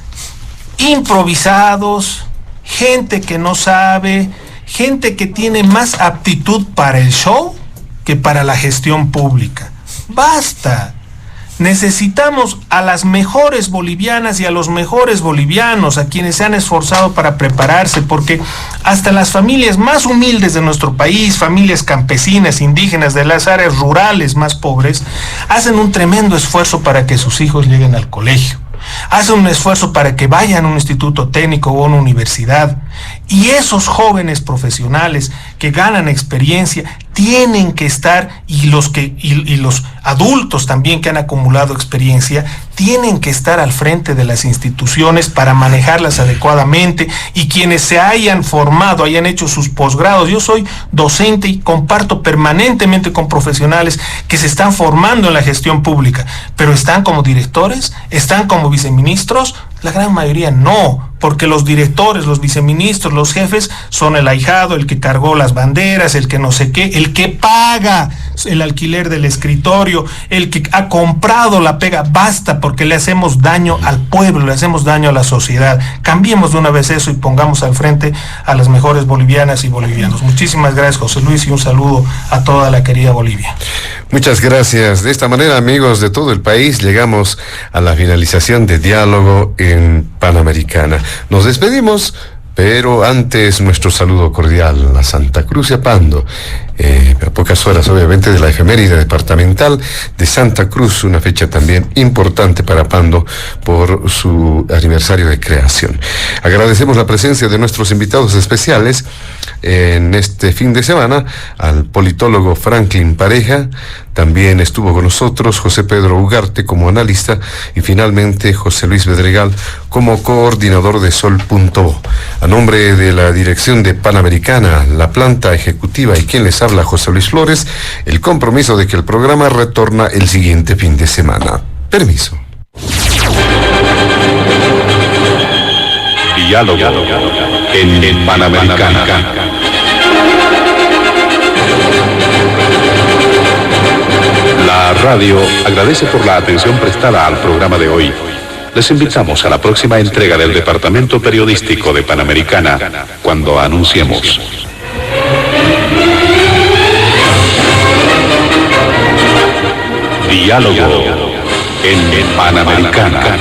improvisados, gente que no sabe, gente que tiene más aptitud para el show que para la gestión pública. ¡Basta! Necesitamos a las mejores bolivianas y a los mejores bolivianos, a quienes se han esforzado para prepararse, porque hasta las familias más humildes de nuestro país, familias campesinas, indígenas, de las áreas rurales más pobres, hacen un tremendo esfuerzo para que sus hijos lleguen al colegio. Hacen un esfuerzo para que vayan a un instituto técnico o a una universidad. Y esos jóvenes profesionales que ganan experiencia tienen que estar, y los adultos también que han acumulado experiencia, tienen que estar al frente de las instituciones para manejarlas adecuadamente, y quienes se hayan formado, hayan hecho sus posgrados. Yo soy docente y comparto permanentemente con profesionales que se están formando en la gestión pública, pero están como directores, están como viceministros. La gran mayoría no, porque los directores, los viceministros, los jefes son el ahijado, el que cargó las banderas, el que no sé qué, el que paga el alquiler del escritorio, el que ha comprado la pega. Basta, porque le hacemos daño al pueblo, le hacemos daño a la sociedad. Cambiemos de una vez eso y pongamos al frente a las mejores bolivianas y bolivianos. Muchísimas gracias, José Luis, y un saludo a toda la querida Bolivia. Muchas gracias. De esta manera, amigos de todo el país, llegamos a la finalización de Diálogo en Panamericana. Nos despedimos, pero antes nuestro saludo cordial a Santa Cruz y a Pando. A pocas horas, obviamente, de la efeméride departamental de Santa Cruz, una fecha también importante para Pando por su aniversario de creación. Agradecemos la presencia de nuestros invitados especiales en este fin de semana, al politólogo Franklin Pareja. También estuvo con nosotros José Pedro Ugarte como analista, y finalmente José Luis Pedregal como coordinador de Sol.bo. A nombre de la dirección de Panamericana, la planta ejecutiva y quien les habla, José Luis Flores, el compromiso de que el programa retorna el siguiente fin de semana. Permiso. Diálogo en Panamericana. La radio agradece por la atención prestada al programa de hoy. Les invitamos a la próxima entrega del Departamento Periodístico de Panamericana, cuando anunciemos. Diálogo en Panamericana.